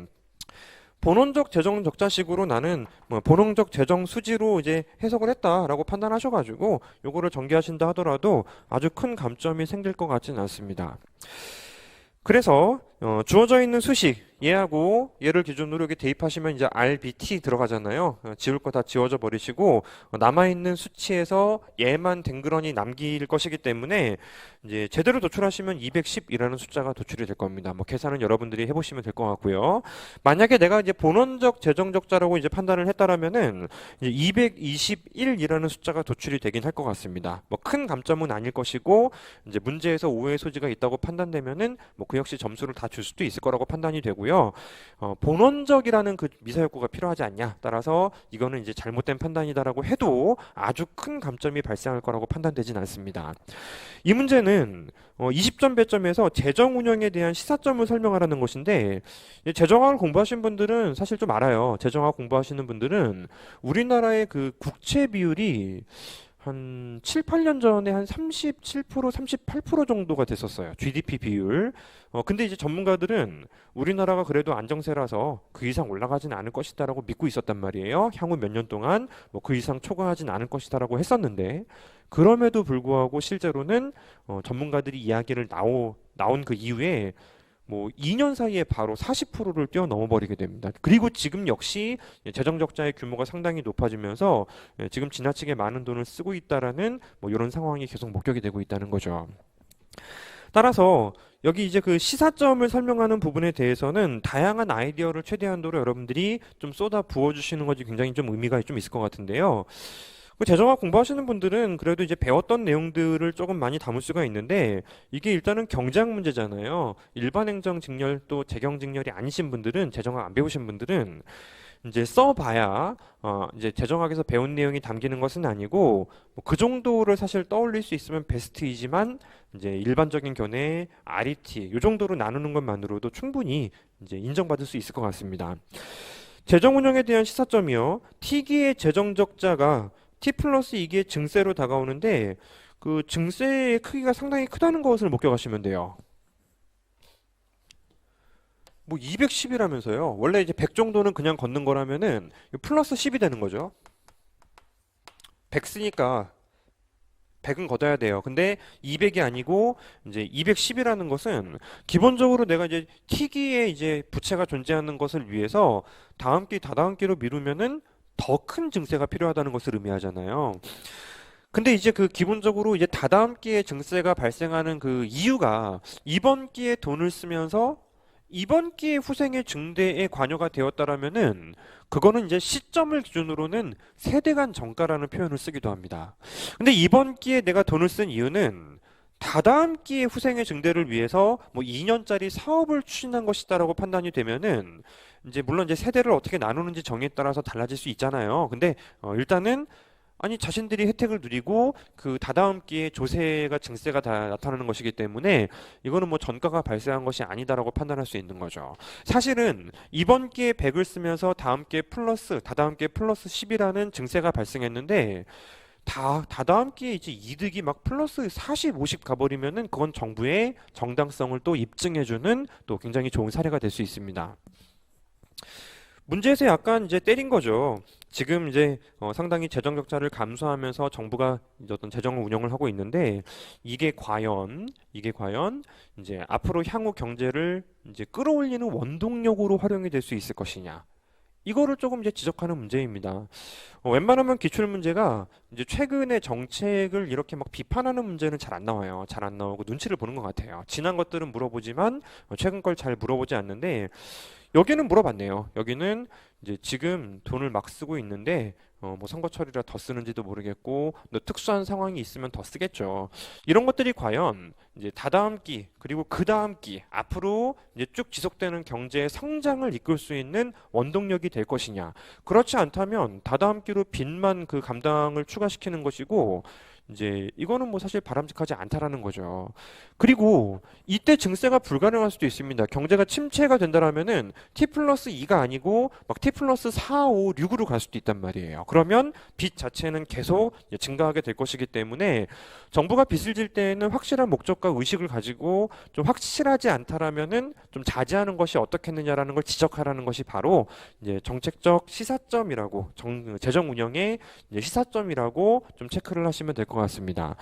본원적 재정 적자식으로 나는 뭐 본원적 재정 수지로 이제 해석을 했다라고 판단하셔가지고 요거를 전개하신다 하더라도 아주 큰 감점이 생길 것 같지는 않습니다. 그래서 주어져 있는 수식 얘하고 얘를 기준으로 이렇게 대입하시면 이제 RBT 들어가잖아요. 지울 거 다 지워져 버리시고 남아있는 수치에서 얘만 댕그러니 남길 것이기 때문에 이제 제대로 도출하시면 210이라는 숫자가 도출이 될 겁니다. 뭐 계산은 여러분들이 해보시면 될 것 같고요. 만약에 내가 이제 본원적 재정 적자라고 이제 판단을 했다라면은 이제 221이라는 숫자가 도출이 되긴 할 것 같습니다. 뭐 큰 감점은 아닐 것이고 이제 문제에서 오해 소지가 있다고 판단되면은 뭐 그 역시 점수를 다 줄 수도 있을 거라고 판단이 되고요. 본원적이라는 그 미사역구가 필요하지 않냐. 따라서 이거는 이제 잘못된 판단이다라고 해도 아주 큰 감점이 발생할 거라고 판단되진 않습니다. 이 문제는 20점 배점에서 재정 운영에 대한 시사점을 설명하라는 것인데 재정학을 공부하신 분들은 사실 좀 알아요. 재정학 공부하시는 분들은 우리나라의 그 국채 비율이 한 7, 8년 전에 한 37%, 38% 정도가 됐었어요. GDP 비율. 근데 이제 전문가들은 우리나라가 그래도 안정세라서 그 이상 올라가진 않을 것이다라고 믿고 있었단 말이에요. 향후 몇 년 동안 뭐 그 이상 초과하진 않을 것이다라고 했었는데 그럼에도 불구하고 실제로는 전문가들이 이야기를 나온 그 이후에 뭐 2년 사이에 바로 40%를 뛰어넘어 버리게 됩니다. 그리고 지금 역시 재정 적자의 규모가 상당히 높아지면서 지금 지나치게 많은 돈을 쓰고 있다라는 뭐 이런 상황이 계속 목격이 되고 있다는 거죠. 따라서 여기 이제 그 시사점을 설명하는 부분에 대해서는 다양한 아이디어를 최대한도로 여러분들이 좀 쏟아 부어주시는 것이 굉장히 좀 의미가 좀 있을 것 같은데요. 그 재정학 공부하시는 분들은 그래도 이제 배웠던 내용들을 조금 많이 담을 수가 있는데 이게 일단은 경제학 문제잖아요. 일반 행정 직렬 또 재경 직렬이 아니신 분들은 재정학 안 배우신 분들은 이제 써봐야 이제 재정학에서 배운 내용이 담기는 것은 아니고 뭐그 정도를 사실 떠올릴 수 있으면 베스트이지만 이제 일반적인 견해 RET 이 정도로 나누는 것만으로도 충분히 이제 인정받을 수 있을 것 같습니다. 재정 운영에 대한 시사점이요. T기의 재정 적자가 T 플러스 2기의 증세로 다가오는데 그 증세의 크기가 상당히 크다는 것을 목격하시면 돼요. 뭐 210이라면서요. 원래 이제 100 정도는 그냥 걷는 거라면은 플러스 10이 되는 거죠. 100 쓰니까 100은 걷어야 돼요. 근데 200이 아니고 이제 210이라는 것은 기본적으로 내가 이제 T기에 이제 부채가 존재하는 것을 위해서 다음 기, 다다음 기로 미루면은 더 큰 증세가 필요하다는 것을 의미하잖아요. 근데 이제 그 기본적으로 이제 다다음 기에 증세가 발생하는 그 이유가 이번 기에 돈을 쓰면서 이번 기회 후생의 증대에 관여가 되었다라면은 그거는 이제 시점을 기준으로는 세대 간 정가라는 표현을 쓰기도 합니다. 근데 이번 기회에 내가 돈을 쓴 이유는 다다음 기회 후생의 증대를 위해서 뭐 2년짜리 사업을 추진한 것이다라고 판단이 되면은 이제 물론 이제 세대를 어떻게 나누는지 정의에 따라서 달라질 수 있잖아요. 근데 일단은 아니 자신들이 혜택을 누리고 그 다다음 기에 조세가 증세가 다 나타나는 것이기 때문에 이거는 뭐 전가가 발생한 것이 아니다라고 판단할 수 있는 거죠. 사실은 이번 기에 100을 쓰면서 다음 기에 플러스 다다음 기에 플러스 10이라는 증세가 발생했는데 다다음 기에 이제 이득이 막 플러스 40, 50 가버리면은 그건 정부의 정당성을 또 입증해주는 또 굉장히 좋은 사례가 될 수 있습니다. 문제에서 약간 이제 때린 거죠. 지금 이제 상당히 재정 적자를 감수하면서 정부가 이제 어떤 재정을 운영을 하고 있는데 이게 과연 이제 앞으로 향후 경제를 이제 끌어올리는 원동력으로 활용이 될 수 있을 것이냐. 이거를 조금 이제 지적하는 문제입니다. 웬만하면 기출 문제가 이제 최근의 정책을 이렇게 막 비판하는 문제는 잘 안 나와요. 잘 안 나오고 눈치를 보는 것 같아요. 지난 것들은 물어보지만 최근 걸 잘 물어보지 않는데 여기는 물어봤네요. 여기는 이제 지금 돈을 막 쓰고 있는데 뭐 선거철이라 더 쓰는지도 모르겠고 또 특수한 상황이 있으면 더 쓰겠죠. 이런 것들이 과연 이제 다다음 기 그리고 그 다음 기 앞으로 이제 쭉 지속되는 경제의 성장을 이끌 수 있는 원동력이 될 것이냐. 그렇지 않다면 다다음 기로 빚만 그 감당을 추가시키는 것이고 이제 이거는 뭐 사실 바람직하지 않다라는 거죠. 그리고 이때 증세가 불가능할 수도 있습니다. 경제가 침체가 된다라면은 T 플러스 2가 아니고 막 T 플러스 4, 5, 6으로 갈 수도 있단 말이에요. 그러면 빚 자체는 계속 증가하게 될 것이기 때문에 정부가 빚을 질 때에는 확실한 목적과 의식을 가지고 좀 확실하지 않다라면은 좀 자제하는 것이 어떻겠느냐라는 걸 지적하라는 것이 바로 이제 정책적 시사점이라고 재정 운영의 이제 시사점이라고 좀 체크를 하시면 될 것 같습니다.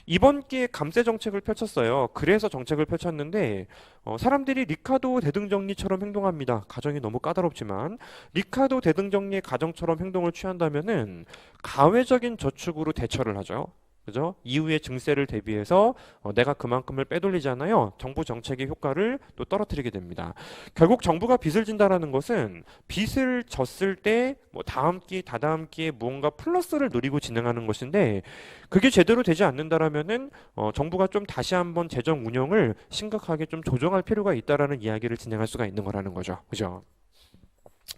이번 기회에 감세 정책을 펼쳤어요. 그래서 정책을 펼쳤는데 사람들이 리카도 대등정리처럼 행동합니다. 가정이 너무 까다롭지만 리카도 대등정리의 가정처럼 행동을 취한다면은 가외적인 저축으로 대처를 하죠. 그죠? 이후에 증세를 대비해서 내가 그만큼을 빼돌리잖아요. 정부 정책의 효과를 또 떨어뜨리게 됩니다. 결국 정부가 빚을 진다라는 것은 빚을 졌을 때 뭐 다음 기, 다다음 기에 무언가 플러스를 노리고 진행하는 것인데 그게 제대로 되지 않는다라면은 정부가 좀 다시 한번 재정 운영을 심각하게 좀 조정할 필요가 있다라는 이야기를 진행할 수가 있는 거라는 거죠. 그죠?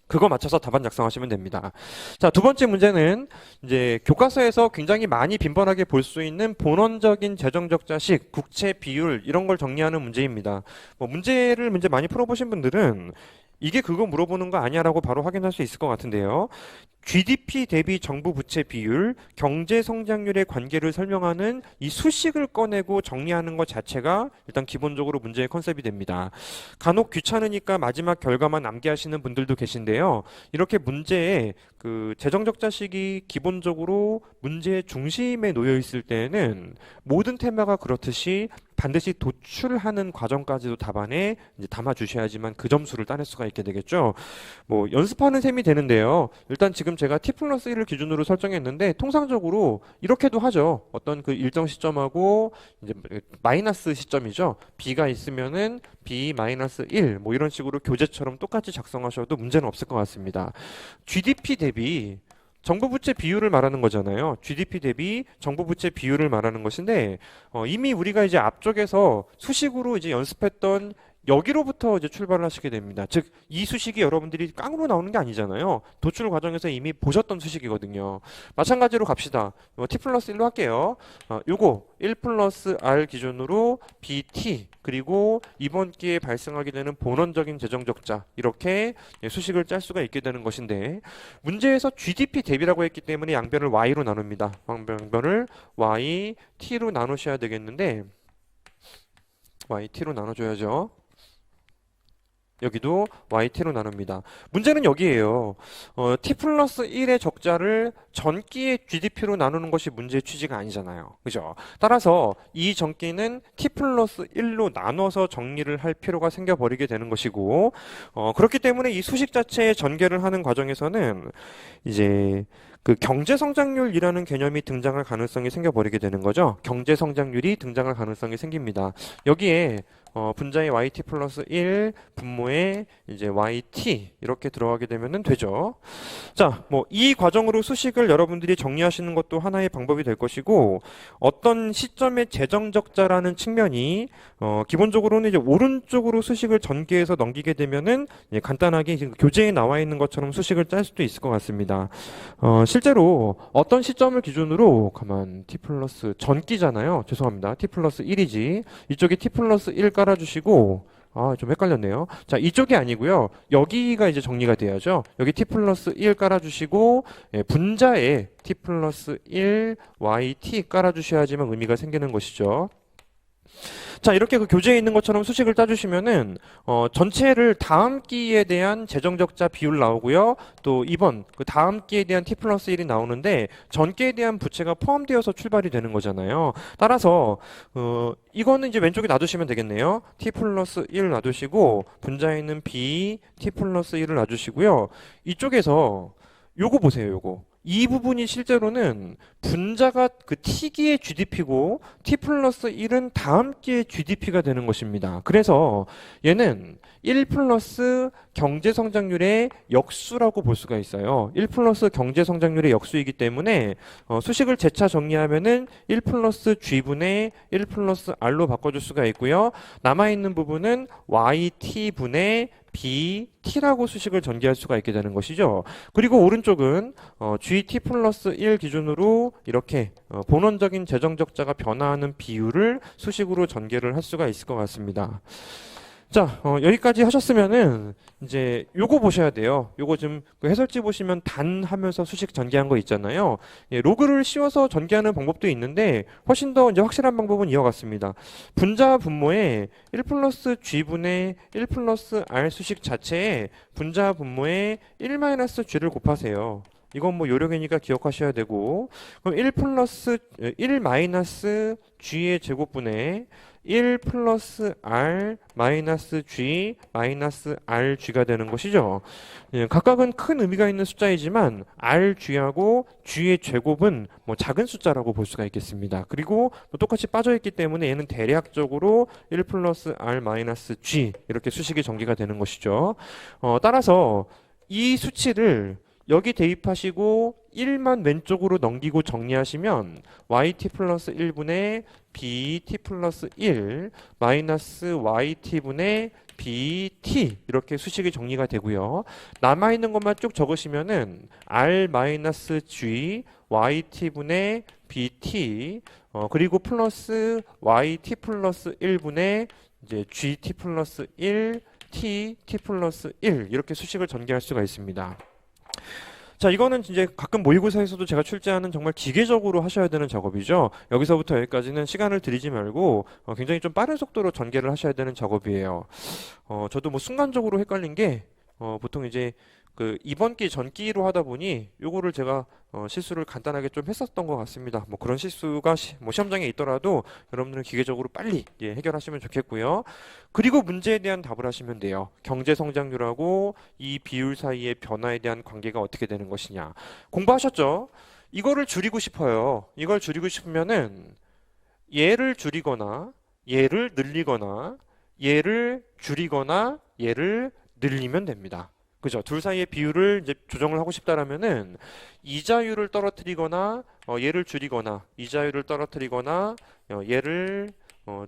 그거 맞춰서 답안 작성하시면 됩니다. 자, 두 번째 문제는 이제 교과서에서 굉장히 많이 빈번하게 볼 수 있는 본원적인 재정 적자식, 국채 비율 이런 걸 정리하는 문제입니다. 뭐 문제 많이 풀어보신 분들은 이게 그거 물어보는 거 아니야라고 바로 확인할 수 있을 것 같은데요. GDP 대비 정부 부채 비율, 경제 성장률의 관계를 설명하는 이 수식을 꺼내고 정리하는 것 자체가 일단 기본적으로 문제의 컨셉이 됩니다. 간혹 귀찮으니까 마지막 결과만 암기하시는 분들도 계신데요. 이렇게 문제에 그 재정 적자식이 기본적으로 문제의 중심에 놓여 있을 때에는 모든 테마가 그렇듯이 반드시 도출하는 과정까지도 답안에 이제 담아 주셔야지만 그 점수를 따낼 수가 있게 되겠죠. 뭐 연습하는 셈이 되는데요. 일단 지금 제가 T 플러스 1을 기준으로 설정했는데 통상적으로 이렇게도 하죠. 어떤 그 일정 시점하고 이제 마이너스 시점이죠. B가 있으면은 B 마이너스 1 뭐 이런 식으로 교재처럼 똑같이 작성하셔도 문제는 없을 것 같습니다. GDP 대비 정부 부채 비율을 말하는 거잖아요. GDP 대비 정부 부채 비율을 말하는 것인데 이미 우리가 이제 앞쪽에서 수식으로 이제 연습했던 여기로부터 이제 출발을 하시게 됩니다. 즉, 이 수식이 여러분들이 깡으로 나오는 게 아니잖아요. 도출 과정에서 이미 보셨던 수식이거든요. 마찬가지로 갑시다. T 플러스 1로 할게요. 요거 1 플러스 R 기준으로 BT 그리고 이번 기회에 발생하게 되는 본원적인 재정 적자 이렇게 수식을 짤 수가 있게 되는 것인데 문제에서 GDP 대비라고 했기 때문에 양변을 Y로 나눕니다. 양변을 Y, T로 나누셔야 되겠는데 Y, T로 나눠줘야죠. 여기도 YT로 나눕니다. 문제는 여기에요. T 플러스 1의 적자를 전기의 GDP로 나누는 것이 문제의 취지가 아니잖아요. 그죠? 따라서 이 전기는 T 플러스 1로 나눠서 정리를 할 필요가 생겨버리게 되는 것이고, 그렇기 때문에 이 수식 자체의 전개를 하는 과정에서는 이제 그 경제 성장률이라는 개념이 등장할 가능성이 생겨버리게 되는 거죠. 경제 성장률이 등장할 가능성이 생깁니다. 여기에 분자의 YT 플러스 1, 분모의 이제 YT 이렇게 들어가게 되면은 되죠. 자, 뭐 이 과정으로 수식을 여러분들이 정리하시는 것도 하나의 방법이 될 것이고 어떤 시점의 재정 적자라는 측면이 기본적으로는 이제 오른쪽으로 수식을 전개해서 넘기게 되면은 간단하게 지금 교재에 나와 있는 것처럼 수식을 짤 수도 있을 것 같습니다. 실제로 어떤 시점을 기준으로 가만 T 플러스 전기잖아요. 죄송합니다. T 플러스 1이지. 이쪽에 T 플러스 1 깔아주시고 좀 헷갈렸네요. 자, 이쪽이 아니고요. 여기가 이제 정리가 돼야죠. 여기 T 플러스 1 깔아주시고 분자에 T 플러스 1 YT 깔아주셔야지만 의미가 생기는 것이죠. 자, 이렇게 그 교재에 있는 것처럼 수식을 따주시면은 전체를 다음 기에 대한 재정적자 비율 나오고요. 또 이번 그 다음 기에 대한 t 플러스 1이 나오는데 전기에 대한 부채가 포함되어서 출발이 되는 거잖아요. 따라서 이거는 이제 왼쪽에 놔두시면 되겠네요. t 플러스 1 놔두시고 분자에 있는 b t 플러스 1을 놔주시고요. 이쪽에서 요거 보세요. 요거. 이 부분이 실제로는 분자가 그 t기의 GDP고 t 플러스 1은 다음 기의 GDP가 되는 것입니다. 그래서 얘는 1 플러스 경제성장률의 역수라고 볼 수가 있어요. 1 플러스 경제성장률의 역수이기 때문에 수식을 재차 정리하면은 1 플러스 g분의 1 플러스 r로 바꿔줄 수가 있고요. 남아있는 부분은 yt분의 bt라고 수식을 전개할 수가 있게 되는 것이죠. 그리고 오른쪽은 gt 플러스 1 기준으로 이렇게 본원적인 재정적자가 변화하는 비율을 수식으로 전개를 할 수가 있을 것 같습니다. 자, 여기까지 하셨으면은 이제 요거 보셔야 돼요. 요거 지금 그 해설지 보시면 단 하면서 수식 전개한 거 있잖아요. 예, 로그를 씌워서 전개하는 방법도 있는데 훨씬 더 이제 확실한 방법은 이와 같습니다. 분자 분모에 1 플러스 g분의 1 플러스 r 수식 자체에 분자 분모에 1 마이너스 g를 곱하세요. 이건 뭐 요령이니까 기억하셔야 되고, 그럼 1 플러스 1 마이너스 g의 제곱분의 1 플러스 r 마이너스 g 마이너스 rg가 되는 것이죠. 예, 각각은 큰 의미가 있는 숫자이지만 rg하고 g의 제곱은 뭐 작은 숫자라고 볼 수가 있겠습니다. 그리고 뭐 똑같이 빠져있기 때문에 얘는 대략적으로 1 플러스 r 마이너스 g 이렇게 수식이 전개가 되는 것이죠. 따라서 이 수치를 여기 대입하시고 1만 왼쪽으로 넘기고 정리하시면 yt 플러스 1분의 bt 플러스 1 마이너스 yt분의 bt 이렇게 수식이 정리가 되고요. 남아있는 것만 쭉 적으시면은 r 마이너스 g yt분의 bt 그리고 플러스 yt 플러스 1분의 이제 gt 플러스 1 t 플러스 1 이렇게 수식을 전개할 수가 있습니다. 자, 이거는 이제 가끔 모의고사에서도 제가 출제하는 정말 기계적으로 하셔야 되는 작업이죠. 여기서부터 여기까지는 시간을 들이지 말고 굉장히 좀 빠른 속도로 전개를 하셔야 되는 작업이에요. 저도 뭐 순간적으로 헷갈린 게 보통 이제 그 이번 기 전기로 하다 보니 요거를 제가 실수를 간단하게 좀 했었던 것 같습니다. 뭐 그런 실수가 뭐 시험장에 있더라도 여러분들은 기계적으로 빨리 해결하시면 좋겠고요. 그리고 문제에 대한 답을 하시면 돼요. 경제 성장률하고 이 비율 사이의 변화에 대한 관계가 어떻게 되는 것이냐. 공부하셨죠? 이거를 줄이고 싶어요. 이걸 줄이고 싶으면은 얘를 줄이거나 얘를 늘리거나 얘를 줄이거나 얘를 늘리면 됩니다. 그죠? 둘 사이의 비율을 이제 조정을 하고 싶다라면은 이자율을 떨어뜨리거나 얘를 줄이거나 이자율을 떨어뜨리거나 얘를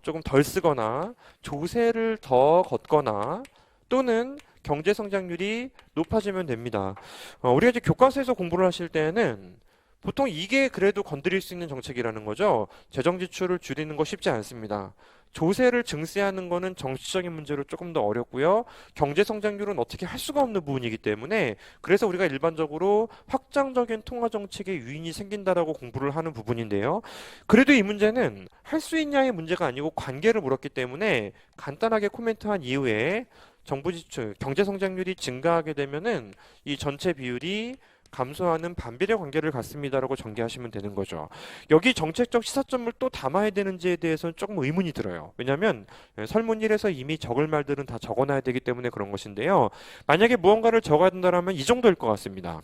조금 덜 쓰거나 조세를 더 걷거나 또는 경제 성장률이 높아지면 됩니다. 우리가 이제 교과서에서 공부를 하실 때는 보통 이게 그래도 건드릴 수 있는 정책이라는 거죠. 재정 지출을 줄이는 거 쉽지 않습니다. 조세를 증세하는 거는 정치적인 문제로 조금 더 어렵고요. 경제 성장률은 어떻게 할 수가 없는 부분이기 때문에 그래서 우리가 일반적으로 확장적인 통화 정책의 유인이 생긴다라고 공부를 하는 부분인데요. 그래도 이 문제는 할 수 있냐의 문제가 아니고 관계를 물었기 때문에 간단하게 코멘트한 이후에 정부 지출, 경제 성장률이 증가하게 되면은 이 전체 비율이 감소하는 반비례 관계를 갖습니다라고 전개하시면 되는 거죠. 여기 정책적 시사점을 또 담아야 되는지에 대해서는 조금 의문이 들어요. 왜냐하면 설문 1에서 이미 적을 말들은 다 적어놔야 되기 때문에 그런 것인데요. 만약에 무언가를 적어야 된다면 이 정도일 것 같습니다.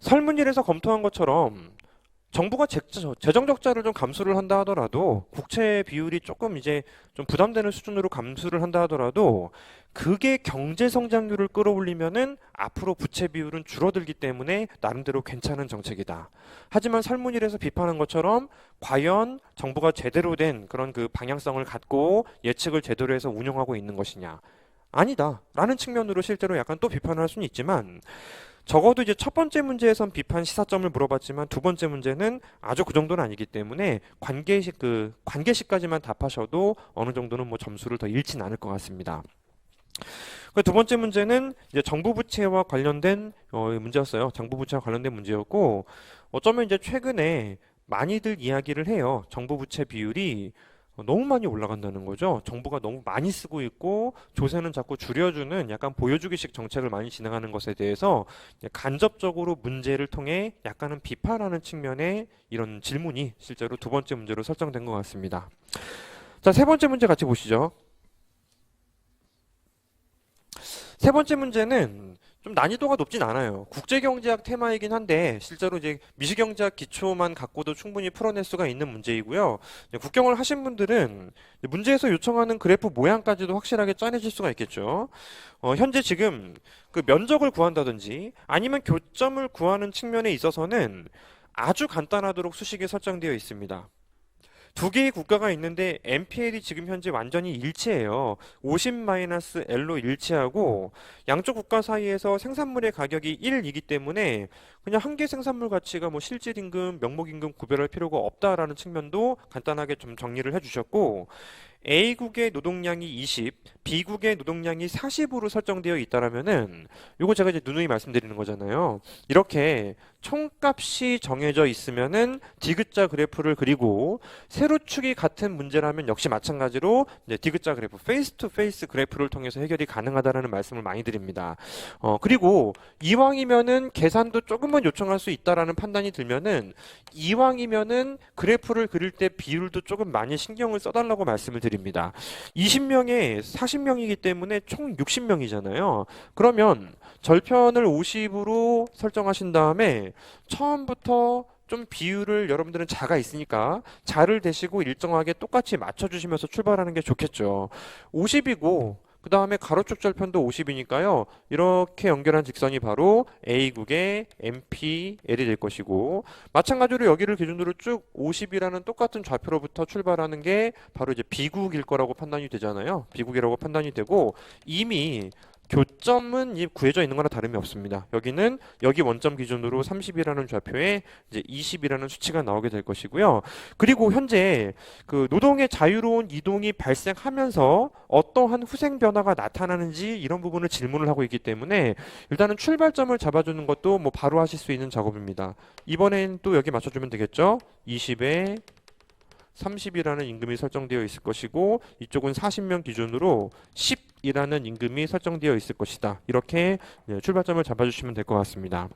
설문 1에서 검토한 것처럼 정부가 재정 적자를 좀 감수를 한다 하더라도 국채 비율이 조금 이제 좀 부담되는 수준으로 감수를 한다 하더라도 그게 경제 성장률을 끌어올리면은 앞으로 부채 비율은 줄어들기 때문에 나름대로 괜찮은 정책이다. 하지만 설문일에서 비판한 것처럼 과연 정부가 제대로 된 그런 그 방향성을 갖고 예측을 제대로 해서 운영하고 있는 것이냐? 아니다. 라는 측면으로 실제로 약간 또 비판을 할 수는 있지만 적어도 이제 첫 번째 문제에선 비판 시사점을 물어봤지만 두 번째 문제는 아주 그 정도는 아니기 때문에 관계식까지만 답하셔도 어느 정도는 뭐 점수를 더 잃진 않을 것 같습니다. 두 번째 문제는 이제 정부 부채와 관련된 문제였어요. 정부 부채와 관련된 문제였고 어쩌면 이제 최근에 많이들 이야기를 해요. 정부 부채 비율이 너무 많이 올라간다는 거죠. 정부가 너무 많이 쓰고 있고 조세는 자꾸 줄여주는 약간 보여주기식 정책을 많이 진행하는 것에 대해서 간접적으로 문제를 통해 약간은 비판하는 측면의 이런 질문이 실제로 두 번째 문제로 설정된 것 같습니다. 자, 세 번째 문제 같이 보시죠. 세 번째 문제는 좀 난이도가 높진 않아요. 국제경제학 테마이긴 한데 실제로 이제 미시경제학 기초만 갖고도 충분히 풀어낼 수가 있는 문제이고요. 국경을 하신 분들은 문제에서 요청하는 그래프 모양까지도 확실하게 짜내실 수가 있겠죠. 현재 지금 그 면적을 구한다든지 아니면 교점을 구하는 측면에 있어서는 아주 간단하도록 수식이 설정되어 있습니다. 두 개의 국가가 있는데 MPL이 지금 현재 완전히 일치해요. 50-L로 일치하고 양쪽 국가 사이에서 생산물의 가격이 1이기 때문에 그냥 한 개 생산물 가치가 뭐 실질임금, 명목임금 구별할 필요가 없다라는 측면도 간단하게 좀 정리를 해주셨고 A국의 노동량이 20, B국의 노동량이 40으로 설정되어 있다라면은 요거 제가 이제 누누이 말씀드리는 거잖아요. 이렇게 총값이 정해져 있으면은 디귿자 그래프를 그리고 세로축이 같은 문제라면 역시 마찬가지로 이제 디귿자 그래프, 페이스 투 페이스 그래프를 통해서 해결이 가능하다라는 말씀을 많이 드립니다. 그리고 이왕이면은 계산도 조금만 요청할 수 있다라는 판단이 들면은 이왕이면은 그래프를 그릴 때 비율도 조금 많이 신경을 써달라고 말씀을 드립니다. 20명에 40명이기 때문에 총 60명이잖아요. 그러면 절편을 50으로 설정하신 다음에 처음부터 좀 비율을 여러분들은 자가 있으니까 자를 대시고 일정하게 똑같이 맞춰주시면서 출발하는 게 좋겠죠. 50이고 그 다음에 가로축 절편도 50이니까요. 이렇게 연결한 직선이 바로 A국의 MPL이 될 것이고 마찬가지로 여기를 기준으로 쭉 50이라는 똑같은 좌표로부터 출발하는 게 바로 이제 B국일 거라고 판단이 되잖아요. B국이라고 판단이 되고 이미 교점은 구해져 있는 거나 다름이 없습니다. 여기는 여기 원점 기준으로 30이라는 좌표에 이제 20이라는 수치가 나오게 될 것이고요. 그리고 현재 그 노동의 자유로운 이동이 발생하면서 어떠한 후생 변화가 나타나는지 이런 부분을 질문을 하고 있기 때문에 일단은 출발점을 잡아주는 것도 뭐 바로 하실 수 있는 작업입니다. 이번엔 또 여기 맞춰주면 되겠죠? 20에 30이라는 임금이 설정되어 있을 것이고 이쪽은 40명 기준으로 10이라는 임금이 설정되어 있을 것이다. 이렇게 출발점을 잡아주시면 될 것 같습니다.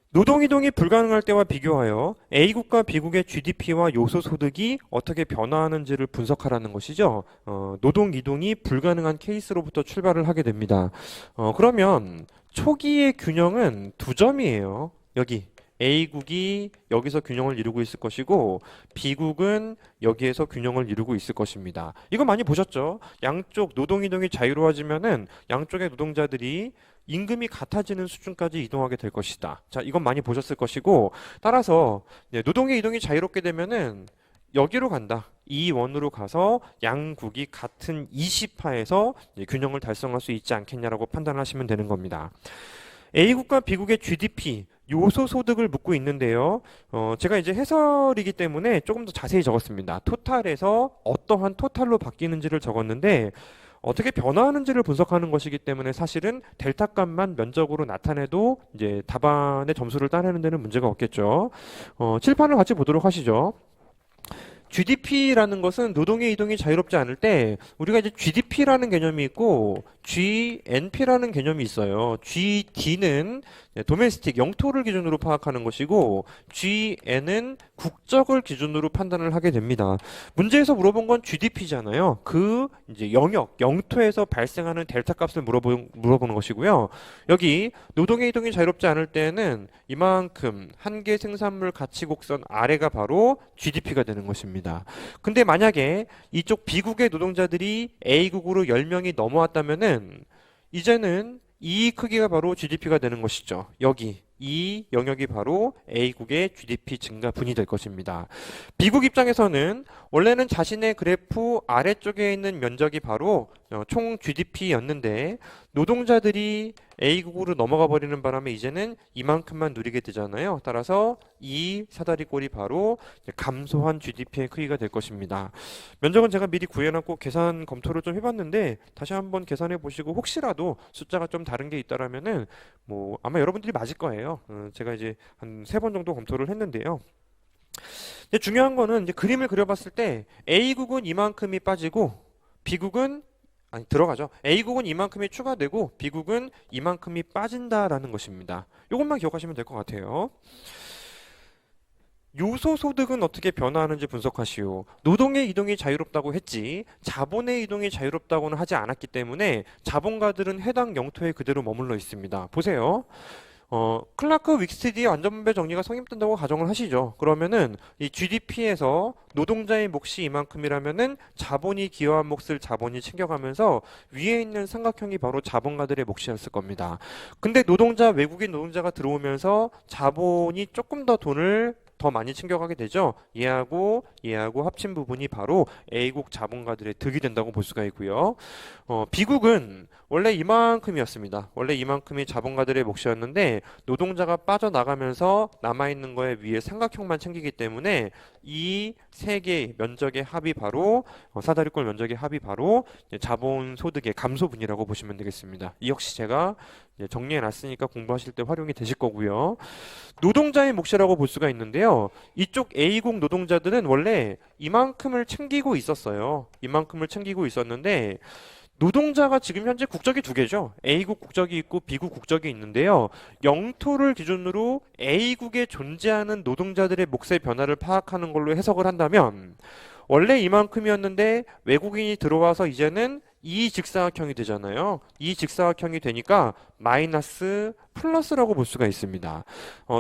노동이동이 불가능할 때와 비교하여 A국과 B국의 GDP와 요소소득이 어떻게 변화하는지를 분석하라는 것이죠. 노동이동이 불가능한 케이스로부터 출발을 하게 됩니다. 그러면 초기의 균형은 두 점이에요. 여기 A국이 여기서 균형을 이루고 있을 것이고 B국은 여기에서 균형을 이루고 있을 것입니다. 이거 많이 보셨죠? 양쪽 노동이동이 자유로워지면은 양쪽의 노동자들이 임금이 같아지는 수준까지 이동하게 될 것이다. 자, 이건 많이 보셨을 것이고 따라서 노동의 이동이 자유롭게 되면은 여기로 간다. 이 원으로 가서 양국이 같은 20하에서 균형을 달성할 수 있지 않겠냐라고 판단하시면 되는 겁니다. A국과 B국의 GDP, 요소 소득을 묻고 있는데요. 제가 이제 해설이기 때문에 조금 더 자세히 적었습니다. 토탈에서 어떠한 토탈로 바뀌는지를 적었는데 어떻게 변화하는지를 분석하는 것이기 때문에 사실은 델타 값만 면적으로 나타내도 이제 답안의 점수를 따내는 데는 문제가 없겠죠. 칠판을 같이 보도록 하시죠. GDP라는 것은 노동의 이동이 자유롭지 않을 때 우리가 이제 GDP라는 개념이 있고 GNP라는 개념이 있어요. GD는 도메스틱 영토를 기준으로 파악하는 것이고 GN은 국적을 기준으로 판단을 하게 됩니다. 문제에서 물어본 건 GDP잖아요. 그 이제 영역, 영토에서 발생하는 델타 값을 물어보는 것이고요. 여기 노동의 이동이 자유롭지 않을 때는 이만큼 한계 생산물 가치 곡선 아래가 바로 GDP가 되는 것입니다. 근데 만약에 이쪽 B국의 노동자들이 A국으로 10명이 넘어왔다면은 이제는 이 크기가 바로 GDP가 되는 것이죠. 여기 이 영역이 바로 A국의 GDP 증가분이 될 것입니다. B국 입장에서는 원래는 자신의 그래프 아래쪽에 있는 면적이 바로 총 GDP였는데 노동자들이 A국으로 넘어가 버리는 바람에 이제는 이만큼만 누리게 되잖아요. 따라서 이 사다리꼴이 바로 감소한 GDP의 크기가 될 것입니다. 면적은 제가 미리 구해놨고 계산 검토를 좀 해봤는데 다시 한번 계산해 보시고 혹시라도 숫자가 좀 다른 게 있다라면은 뭐 아마 여러분들이 맞을 거예요. 제가 이제 한 3번 정도 검토를 했는데요. 근데 중요한 거는 이제 그림을 그려봤을 때 A국은 이만큼이 빠지고 B국은 아니 들어가죠. A국은 이만큼이 추가되고 B국은 이만큼이 빠진다라는 것입니다. 이것만 기억하시면 될 것 같아요. 요소 소득은 어떻게 변화하는지 분석하시오. 노동의 이동이 자유롭다고 했지 자본의 이동이 자유롭다고는 하지 않았기 때문에 자본가들은 해당 영토에 그대로 머물러 있습니다. 보세요. 클라크 윅스티디의 완전분배 정리가 성립된다고 가정을 하시죠. 그러면은 이 GDP에서 노동자의 몫이 이만큼이라면은 자본이 기여한 몫을 자본이 챙겨가면서 위에 있는 삼각형이 바로 자본가들의 몫이었을 겁니다. 근데 외국인 노동자가 들어오면서 자본이 조금 더 돈을 더 많이 챙겨가게 되죠. 얘하고 합친 부분이 바로 A국 자본가들의 득이 된다고 볼 수가 있고요. B국은 원래 이만큼이었습니다. 원래 이만큼이 자본가들의 몫이었는데 노동자가 빠져나가면서 남아있는 거에 위에 삼각형만 챙기기 때문에 이 세 개의 면적의 합이 바로 사다리꼴 면적의 합이 바로 이제 자본 소득의 감소분이라고 보시면 되겠습니다. 이 역시 제가 이제 정리해 놨으니까 공부하실 때 활용이 되실 거고요. 노동자의 몫이라고 볼 수가 있는데요. 이쪽 A국 노동자들은 원래 이만큼을 챙기고 있었어요. 이만큼을 챙기고 있었는데 노동자가 지금 현재 국적이 두 개죠. A국 국적이 있고 B국 국적이 있는데요. 영토를 기준으로 A국에 존재하는 노동자들의 몫의 변화를 파악하는 걸로 해석을 한다면 원래 이만큼이었는데 외국인이 들어와서 이제는 이 직사각형이 되잖아요. 이 직사각형이 되니까 마이너스 플러스라고 볼 수가 있습니다.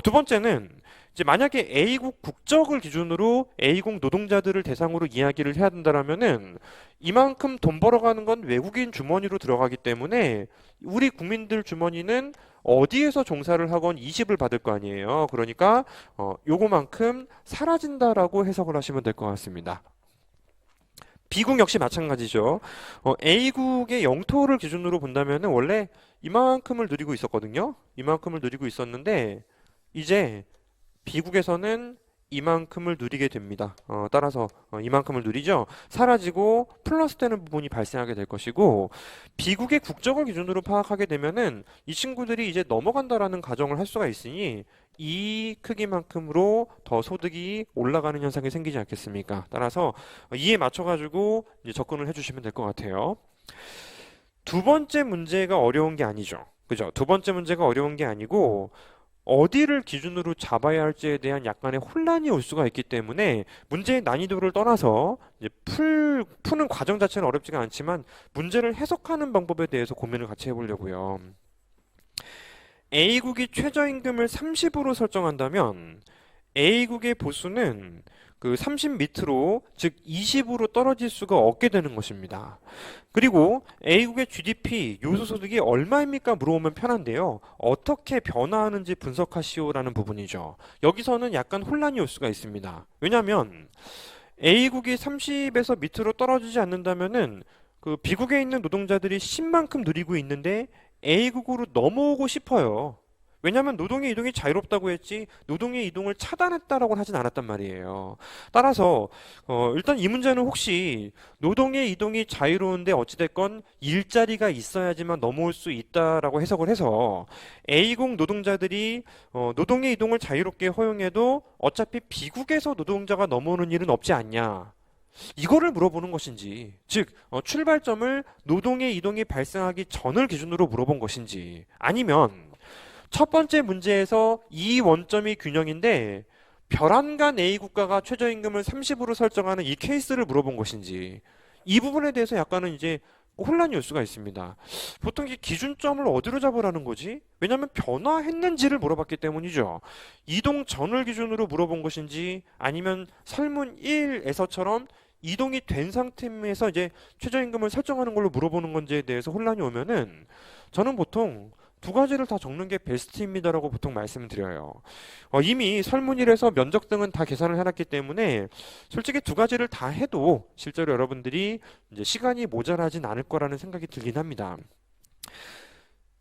두 번째는 이제 만약에 A국 국적을 기준으로 A국 노동자들을 대상으로 이야기를 해야 된다라면은 이만큼 돈 벌어가는 건 외국인 주머니로 들어가기 때문에 우리 국민들 주머니는 어디에서 종사를 하건 이식을 받을 거 아니에요. 그러니까 요거만큼 사라진다라고 해석을 하시면 될 것 같습니다. B국 역시 마찬가지죠. A국의 영토를 기준으로 본다면은 원래 이만큼을 누리고 있었거든요. 이만큼을 누리고 있었는데 이제 B국에서는 이만큼을 누리게 됩니다. 따라서 이만큼을 누리죠. 사라지고 플러스 되는 부분이 발생하게 될 것이고 B국의 국적을 기준으로 파악하게 되면은 이 친구들이 이제 넘어간다라는 가정을 할 수가 있으니 이 크기만큼으로 더 소득이 올라가는 현상이 생기지 않겠습니까? 따라서 이에 맞춰가지고 이제 접근을 해주시면 될 것 같아요. 두 번째 문제가 어려운 게 아니죠. 그죠? 두 번째 문제가 어려운 게 아니고 어디를 기준으로 잡아야 할지에 대한 약간의 혼란이 올 수가 있기 때문에 문제의 난이도를 떠나서 이제 푸는 과정 자체는 어렵지가 않지만 문제를 해석하는 방법에 대해서 고민을 같이 해보려고요. A국이 최저임금을 30으로 설정한다면 A국의 보수는 그 30 밑으로 즉 20으로 떨어질 수가 없게 되는 것입니다. 그리고 A국의 GDP 요소소득이 얼마입니까? 물어보면 편한데요. 어떻게 변화하는지 분석하시오라는 부분이죠. 여기서는 약간 혼란이 올 수가 있습니다. 왜냐하면 A국이 30에서 밑으로 떨어지지 않는다면은 그 B국에 있는 노동자들이 10만큼 누리고 있는데 A국으로 넘어오고 싶어요. 왜냐하면 노동의 이동이 자유롭다고 했지 노동의 이동을 차단했다라고 하진 않았단 말이에요. 따라서 일단 이 문제는 혹시 노동의 이동이 자유로운데 어찌됐건 일자리가 있어야지만 넘어올 수 있다라고 해석을 해서 A국 노동자들이 노동의 이동을 자유롭게 허용해도 어차피 B국에서 노동자가 넘어오는 일은 없지 않냐. 이거를 물어보는 것인지, 즉 출발점을 노동의 이동이 발생하기 전을 기준으로 물어본 것인지, 아니면 첫 번째 문제에서 이 원점이 균형인데 별안간 A 국가가 최저임금을 30으로 설정하는 이 케이스를 물어본 것인지, 이 부분에 대해서 약간은 이제 혼란이 올 수가 있습니다. 보통 이 기준점을 어디로 잡으라는 거지? 왜냐하면 변화했는지를 물어봤기 때문이죠. 이동 전을 기준으로 물어본 것인지 아니면 설문 1에서처럼 이동이 된 상태에서 이제 최저임금을 설정하는 걸로 물어보는 건지에 대해서 혼란이 오면은 저는 보통 두 가지를 다 적는 게 베스트입니다라고 보통 말씀을 드려요. 이미 설문일에서 면적 등은 다 계산을 해놨기 때문에 솔직히 두 가지를 다 해도 실제로 여러분들이 이제 시간이 모자라진 않을 거라는 생각이 들긴 합니다.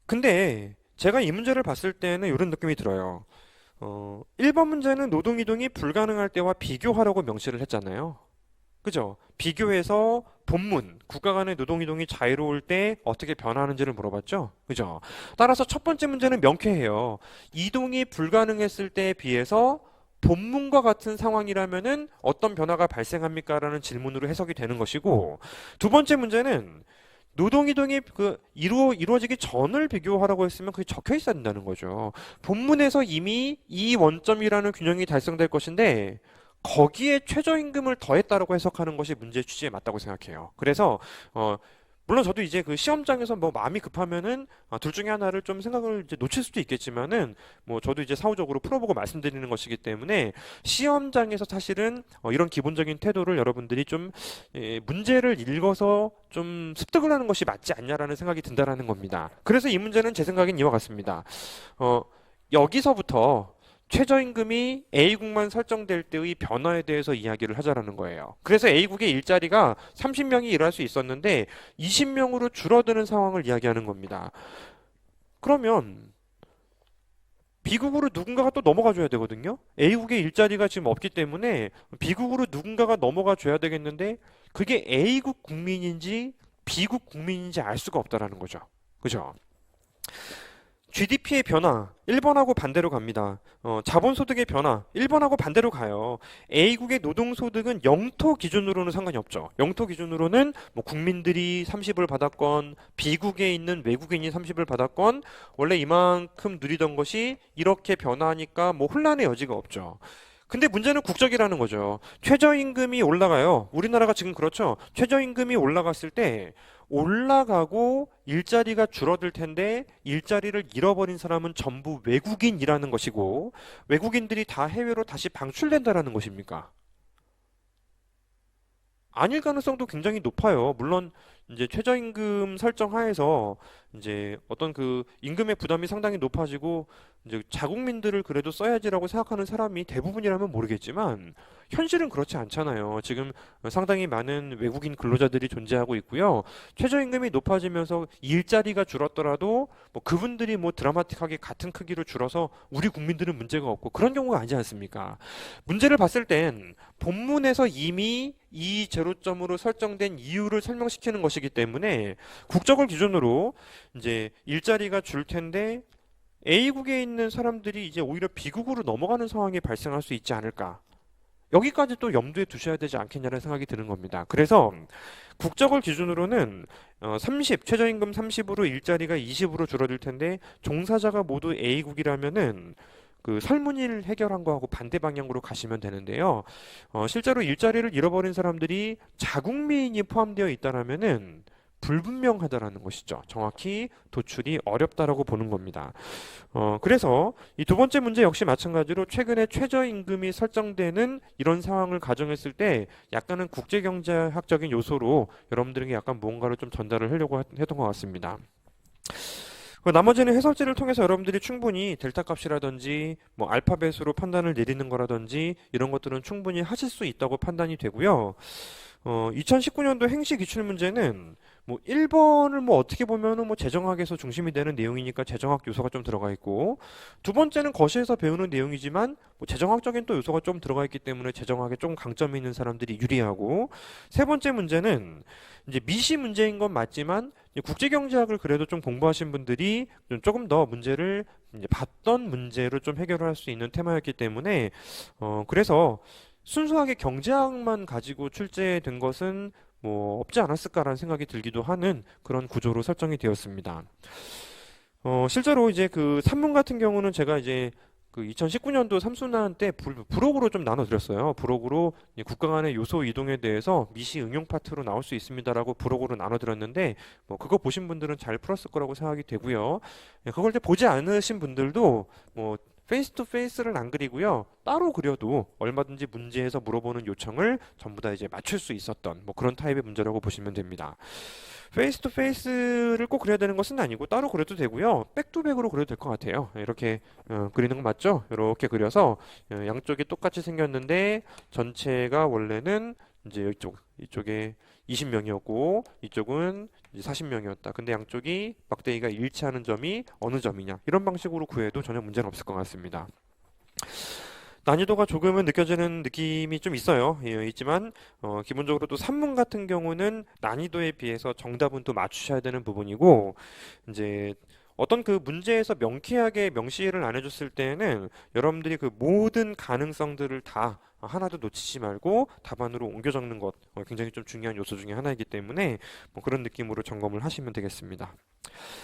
근데 제가 이 문제를 봤을 때는 이런 느낌이 들어요. 1번 문제는 노동이동이 불가능할 때와 비교하라고 명시를 했잖아요. 그죠? 비교해서 본문, 국가 간의 노동이동이 자유로울 때 어떻게 변화하는지를 물어봤죠? 그죠? 따라서 첫 번째 문제는 명쾌해요. 이동이 불가능했을 때에 비해서 본문과 같은 상황이라면은 어떤 변화가 발생합니까? 라는 질문으로 해석이 되는 것이고, 두 번째 문제는 노동이동이 이루어지기 전을 비교하라고 했으면 그게 적혀 있어야 된다는 거죠. 본문에서 이미 이 원점이라는 균형이 달성될 것인데 거기에 최저임금을 더했다라고 해석하는 것이 문제의 취지에 맞다고 생각해요. 그래서 물론 저도 이제 그 시험장에서 뭐 마음이 급하면은 둘 중에 하나를 좀 생각을 이제 놓칠 수도 있겠지만은 뭐 저도 이제 사후적으로 풀어보고 말씀드리는 것이기 때문에 시험장에서 사실은 이런 기본적인 태도를 여러분들이 좀 문제를 읽어서 좀 습득을 하는 것이 맞지 않냐라는 생각이 든다라는 겁니다. 그래서 이 문제는 제 생각엔 이와 같습니다. 여기서부터 최저임금이 A국만 설정될 때의 변화에 대해서 이야기를 하자라는 거예요. 그래서 A국의 일자리가 30명이 일할 수 있었는데 20명으로 줄어드는 상황을 이야기하는 겁니다. 그러면 B국으로 누군가가 또 넘어가 줘야 되거든요. A국의 일자리가 지금 없기 때문에 B국으로 누군가가 넘어가 줘야 되겠는데 그게 A국 국민인지 B국 국민인지 알 수가 없다라는 거죠. 그죠? GDP의 변화, 1번하고 반대로 갑니다. 자본소득의 변화, 1번하고 반대로 가요. A국의 노동소득은 영토 기준으로는 상관이 없죠. 영토 기준으로는 뭐 국민들이 30을 받았건, B국에 있는 외국인이 30을 받았건, 원래 이만큼 누리던 것이 이렇게 변화하니까 뭐 혼란의 여지가 없죠. 근데 문제는 국적이라는 거죠. 최저임금이 올라가요. 우리나라가 지금 그렇죠. 최저임금이 올라갔을 때 올라가고 일자리가 줄어들 텐데 일자리를 잃어버린 사람은 전부 외국인이라는 것이고 외국인들이 다 해외로 다시 방출된다라는 것입니까? 아닐 가능성도 굉장히 높아요. 물론 이제 최저임금 설정 하에서 이제 어떤 그 임금의 부담이 상당히 높아지고 이제 자국민들을 그래도 써야지라고 생각하는 사람이 대부분이라면 모르겠지만 현실은 그렇지 않잖아요. 지금 상당히 많은 외국인 근로자들이 존재하고 있고요. 최저임금이 높아지면서 일자리가 줄었더라도 뭐 그분들이 뭐 드라마틱하게 같은 크기로 줄어서 우리 국민들은 문제가 없고 그런 경우가 아니지 않습니까? 문제를 봤을 땐 본문에서 이미 이 제로점으로 설정된 이유를 설명시키는 것이기 때문에 국적을 기준으로 이제 일자리가 줄 텐데 A국에 있는 사람들이 이제 오히려 B국으로 넘어가는 상황이 발생할 수 있지 않을까. 여기까지 또 염두에 두셔야 되지 않겠냐는 생각이 드는 겁니다. 그래서 국적을 기준으로는 30, 최저임금 30으로 일자리가 20으로 줄어들 텐데 종사자가 모두 A국이라면은 그 설문일 해결한 거하고 반대 방향으로 가시면 되는데요. 실제로 일자리를 잃어버린 사람들이 자국민이 포함되어 있다라면은 불분명하다라는 것이죠. 정확히 도출이 어렵다라고 보는 겁니다. 그래서 이 두 번째 문제 역시 마찬가지로 최근에 최저임금이 설정되는 이런 상황을 가정했을 때 약간은 국제경제학적인 요소로 여러분들에게 약간 무언가를 좀 전달을 하려고 했던 것 같습니다. 나머지는 해설지를 통해서 여러분들이 충분히 델타 값이라든지 뭐 알파벳으로 판단을 내리는 거라든지 이런 것들은 충분히 하실 수 있다고 판단이 되고요. 2019년도 행시 기출 문제는 뭐 1번을 뭐 어떻게 보면은 뭐 재정학에서 중심이 되는 내용이니까 재정학 요소가 좀 들어가 있고 두 번째는 거시에서 배우는 내용이지만 뭐 재정학적인 또 요소가 좀 들어가 있기 때문에 재정학에 좀 강점이 있는 사람들이 유리하고 세 번째 문제는 이제 미시 문제인 건 맞지만 국제경제학을 그래도 좀 공부하신 분들이 좀 조금 더 문제를 이제 봤던 문제로 좀 해결을 할 수 있는 테마였기 때문에 그래서 순수하게 경제학만 가지고 출제된 것은 뭐 없지 않았을까라는 생각이 들기도 하는 그런 구조로 설정이 되었습니다. 실제로 이제 그 산문 같은 경우는 제가 이제 그 2019년도 삼순환 때 부록으로 좀 나눠드렸어요. 부록으로 국가 간의 요소 이동에 대해서 미시 응용 파트로 나올 수 있습니다라고 부록으로 나눠드렸는데 뭐 그거 보신 분들은 잘 풀었을 거라고 생각이 되고요. 그걸 이제 보지 않으신 분들도 뭐 페이스 투 페이스를 안 그리고요. 따로 그려도 얼마든지 문제에서 물어보는 요청을 전부 다 이제 맞출 수 있었던 뭐 그런 타입의 문제라고 보시면 됩니다. 페이스 투 페이스를 꼭 그려야 되는 것은 아니고 따로 그려도 되고요. 백 투 백으로 그려도 될 것 같아요. 이렇게 그리는 거 맞죠? 이렇게 그려서 양쪽이 똑같이 생겼는데 전체가 원래는 이제 이쪽에 20명이었고 이쪽은 40명이었다. 근데 양쪽이 막대기가 일치하는 점이 어느 점이냐 이런 방식으로 구해도 전혀 문제는 없을 것 같습니다. 난이도가 조금은 느껴지는 느낌이 좀 있어요. 있지만 기본적으로 또 산문 같은 경우는 난이도에 비해서 정답은 또 맞추셔야 되는 부분이고 이제 어떤 그 문제에서 명쾌하게 명시를 안 해줬을 때에는 여러분들이 그 모든 가능성들을 다 하나도 놓치지 말고 답안으로 옮겨 적는 것 굉장히 좀 중요한 요소 중에 하나이기 때문에 뭐 그런 느낌으로 점검을 하시면 되겠습니다.